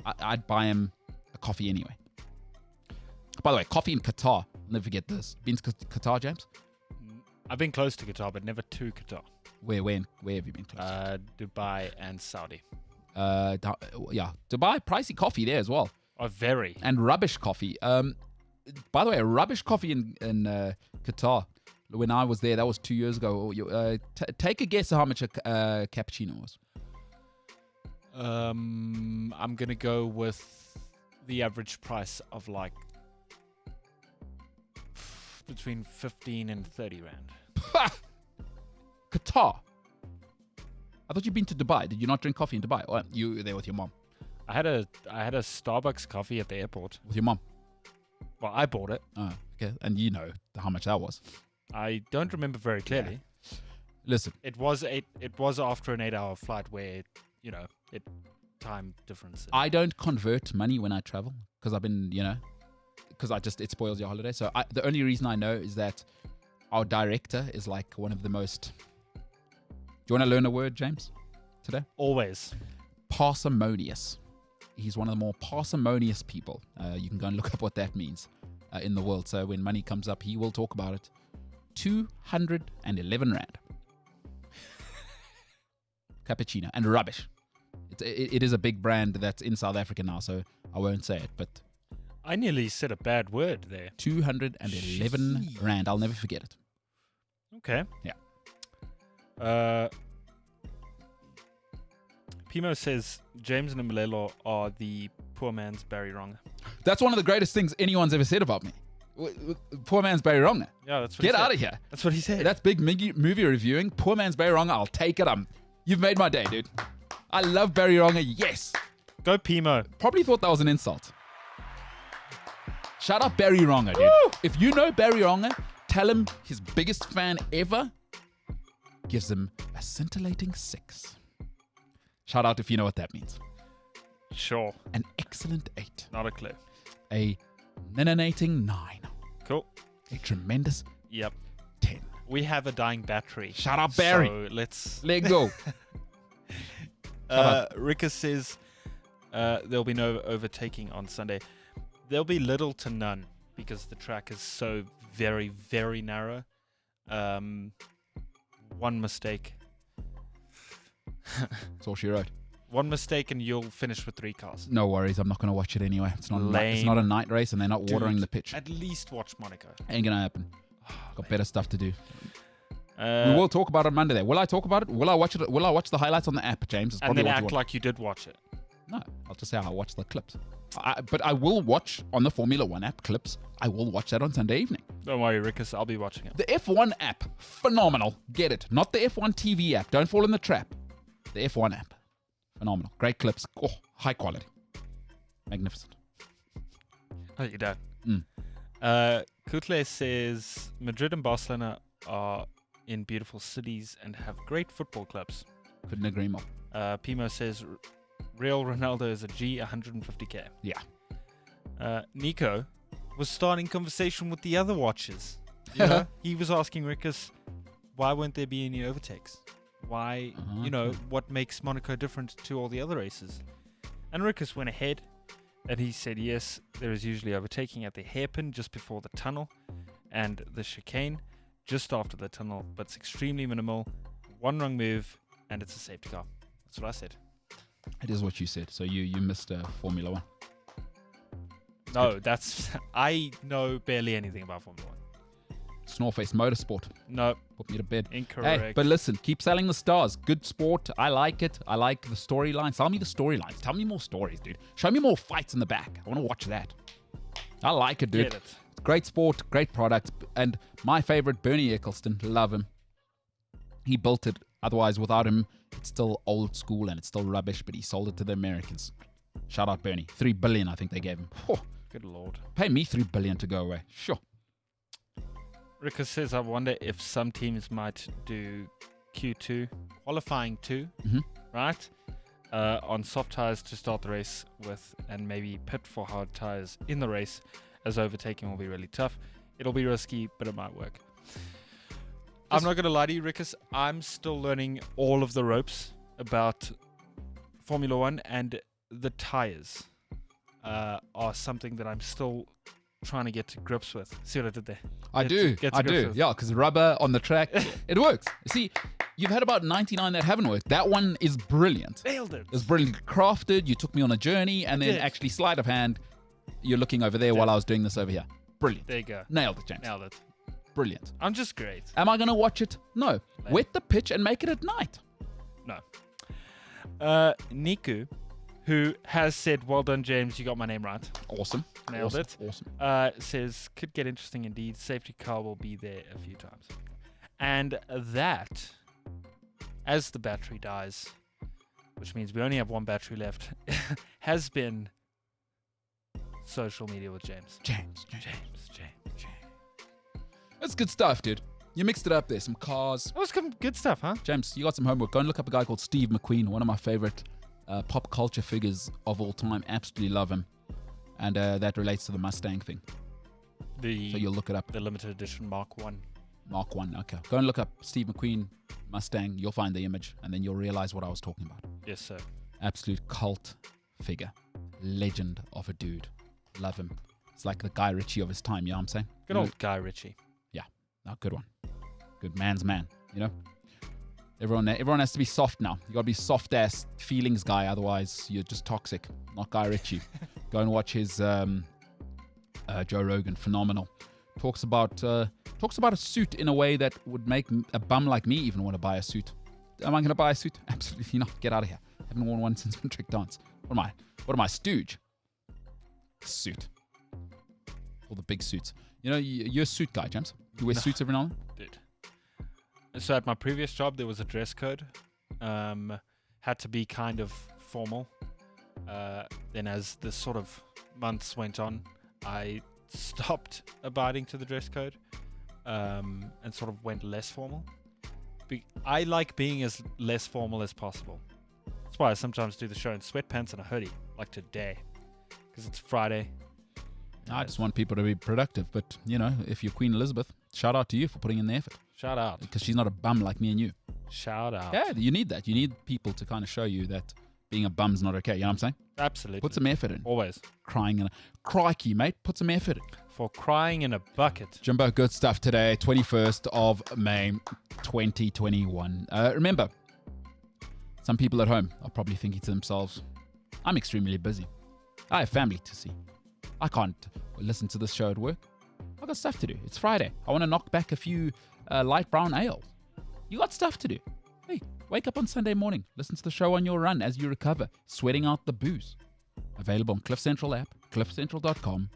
I'd buy him a coffee anyway. By the way, coffee in Qatar. I'll never forget this. Been to Qatar, James? I've been close to Qatar, but never to Qatar. Where have you been close to? Dubai and Saudi. Yeah, Dubai, pricey coffee there as well. Oh, very. And rubbish coffee. By the way, rubbish coffee in Qatar. When I was there, that was 2 years ago. Take a guess how much a cappuccino was. I'm going to go with the average price of like between 15 and 30 rand. Qatar. I thought you'd been to Dubai. Did you not drink coffee in Dubai? Or you were there with your mom? I had a Starbucks coffee at the airport. With your mom? Well, I bought it. Oh, okay. And you know how much that was. I don't remember very clearly. Yeah. Listen. It was after an 8-hour flight where, it time difference. I don't convert money when I travel because I've been, because it spoils your holiday. So the only reason I know is that our director is like one of the most. Do you want to learn a word, James, today? Always. Parsimonious. He's one of the more parsimonious people. You can go and look up what that means in the world. So when money comes up, he will talk about it. 211 rand. Cappuccino. And rubbish. It is a big brand that's in South Africa now, so I won't say it, but... I nearly said a bad word there. 211 rand. I'll never forget it. Okay. Yeah. Pimo says James and Mlelo are the poor man's Barry Wrong. That's one of the greatest things anyone's ever said about me. Poor man's Barry Wrong. Yeah, that's what Get he said. out of here. That's what he said. That's big movie reviewing. Poor man's Barry Wrong. I'll take it. You've made my day, dude. I love Barry Wronger. Yes. Go Pimo. Probably thought that was an insult. Shout out Barry Wronger, dude. Woo! If you know Barry Wronger, tell him his biggest fan ever gives him a scintillating 6. Shout out if you know what that means. Sure. An excellent 8. Not a clue. A nininating 9. Cool. A tremendous Yep. 10. We have a dying battery. Shout out Barry. So let's... Let go. Rika says there'll be no overtaking on Sunday. There'll be little to none because the track is so very, very narrow. One mistake. That's all she wrote. One mistake and you'll finish with 3 cars. No worries. I'm not going to watch it anyway. It's not a night race and they're not watering the pitch. At least watch Monaco. Ain't going to happen. Got better stuff to do. We We will talk about it Monday there. Will I talk about it? Will I watch it? Will I watch the highlights on the app, James? It's and probably then what you act want. like you did watch it. No, I'll just say I'll watch the clips. But I will watch on the Formula 1 app clips. I will watch that on Sunday evening. Don't worry, Rickus. I'll be watching it. The F1 app, phenomenal. Get it. Not the F1 TV app. Don't fall in the trap. The F1 app. Phenomenal. Great clips. Oh, high quality. Magnificent. Oh, you're done. Mm. Kutle says Madrid and Barcelona are in beautiful cities and have great football clubs. Couldn't agree more. Pimo says Real Ronaldo is a G 150k. Yeah. Nico was starting conversation with the other watchers. You know, he was asking Rickus, why won't there be any overtakes? Why, what makes Monaco different to all the other races? And Rickus went ahead and he said, yes, there is usually overtaking at the hairpin just before the tunnel and the chicane just after the tunnel, but it's extremely minimal. One wrong move and it's a safety car. That's what I said. It is what you said. So you missed Formula One. No, I know barely anything about Formula 1. Snorface Motorsport. No. Put me to bed. Incorrect. Hey, but listen, keep selling the stars. Good sport. I like it. I like the storylines. Tell me the storylines. Tell me more stories, dude. Show me more fights in the back. I want to watch that. I like it, dude. Get it. It's great sport, great product. And my favorite, Bernie Eccleston. Love him. He built it. Otherwise, without him, it's still old school and it's still rubbish, but he sold it to the Americans. Shout out Bernie. $3 billion, I think they gave him. Oh, Good Lord. pay me $3 billion to go away. Sure. Rika says, I wonder if some teams might do Q2, qualifying 2, right? On soft tires to start the race with, and maybe pit for hard tires in the race, as overtaking will be really tough. It'll be risky, but it might work. I'm not going to lie to you, Rikus. I'm still learning all of the ropes about Formula One, and the tires are something that I'm still trying to get to grips with. See what I did there? I do. Yeah, because rubber on the track, it works. See, you've had about 99 that haven't worked. That one is brilliant. Nailed it. It's brilliantly crafted. You took me on a journey, and then actually sleight of hand, you're looking over there while I was doing this over here. Brilliant. There you go. Nailed it, James. Nailed it. Brilliant. I'm just great. Am I going to watch it? No. Wet the pitch and make it at night. No. Niku, who has said, well done, James, you got my name right. Awesome. Nailed awesome. it. Awesome. Says, could get interesting indeed. Safety car will be there a few times. And that, as the battery dies, which means we only have one battery left, has been Social Media with James. James. That's good stuff, dude. You mixed it up there. Some cars. That was some good stuff, huh? James, you got some homework. Go and look up a guy called Steve McQueen, one of my favorite pop culture figures of all time. Absolutely love him. And that relates to the Mustang thing. So you'll look it up. The limited edition Mark 1. Mark 1, okay. Go and look up Steve McQueen, Mustang. You'll find the image, and then you'll realize what I was talking about. Yes, sir. Absolute cult figure. Legend of a dude. Love him. It's like the Guy Ritchie of his time, you know what I'm saying? Good old Guy Ritchie. Oh, good one. Good man's man, you know? Everyone has to be soft now. You got to be soft-ass feelings guy, otherwise you're just toxic. Not Guy Ritchie. Go and watch his Joe Rogan. Phenomenal. Talks about a suit in a way that would make a bum like me even want to buy a suit. Am I going to buy a suit? Absolutely not. Get out of here. I haven't worn one since Trick Dance. What am I, stooge? Suit. All the big suits. You know, you're a suit guy, James. You wear suits every now and then? Dude. So at my previous job, there was a dress code. Had to be kind of formal. Then as the sort of months went on, I stopped abiding to the dress code and sort of went less formal. I like being as less formal as possible. That's why I sometimes do the show in sweatpants and a hoodie, like today, because it's Friday. I just want people to be productive. But, you know, if you're Queen Elizabeth, shout out to you for putting in the effort. Shout out. Because she's not a bum like me and you. Shout out. Yeah, you need that. You need people to kind of show you that being a bum's not okay. You know what I'm saying? Absolutely. Put some effort in. Always. Crikey, mate. Put some effort in. For crying in a bucket. Jimbo, good stuff today. 21st of May, 2021. Remember, some people at home are probably thinking to themselves, I'm extremely busy. I have family to see. I can't listen to this show at work. I've got stuff to do. It's Friday. I want to knock back a few light brown ales. You got stuff to do. Hey, wake up on Sunday morning. Listen to the show on your run as you recover, sweating out the booze. Available on Cliff Central app, cliffcentral.com,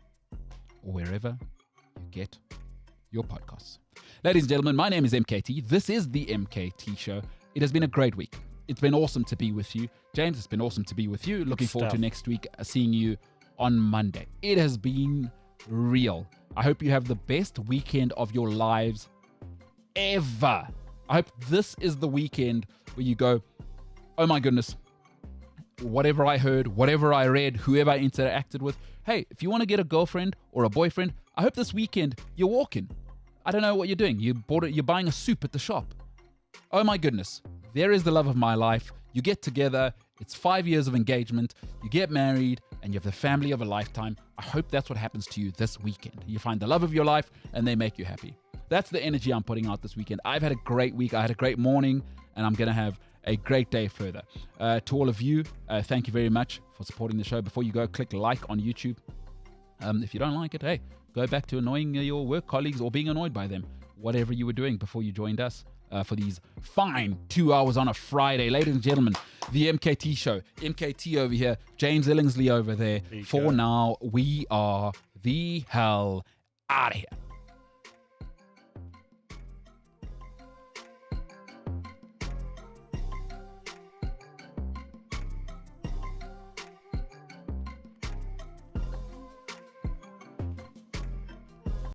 or wherever you get your podcasts. Ladies and gentlemen, my name is MKT. This is the MKT Show. It has been a great week. It's been awesome to be with you. James, it's been awesome to be with you. Looking forward to next week, seeing you on Monday. It has been real. I hope you have the best weekend of your lives ever. I hope this is the weekend where you go, oh my goodness, whatever I heard, whatever I read, whoever I interacted with. Hey, if you want to get a girlfriend or a boyfriend, I hope this weekend you're walking. I don't know what you're doing. You're buying a soup at the shop. Oh my goodness, there is the love of my life. You get together. It's 5 years of engagement. You get married and you have the family of a lifetime. I hope that's what happens to you this weekend. You find the love of your life and they make you happy. That's the energy I'm putting out this weekend. I've had a great week. I had a great morning and I'm going to have a great day further. To all of you, thank you very much for supporting the show. Before you go, click like on YouTube. If you don't like it, hey, go back to annoying your work colleagues or being annoyed by them, whatever you were doing before you joined us for these fine 2 hours on a Friday. Ladies and gentlemen, the MKT Show. MKT over here, James Illingsley over there. For now, we are the hell out of here.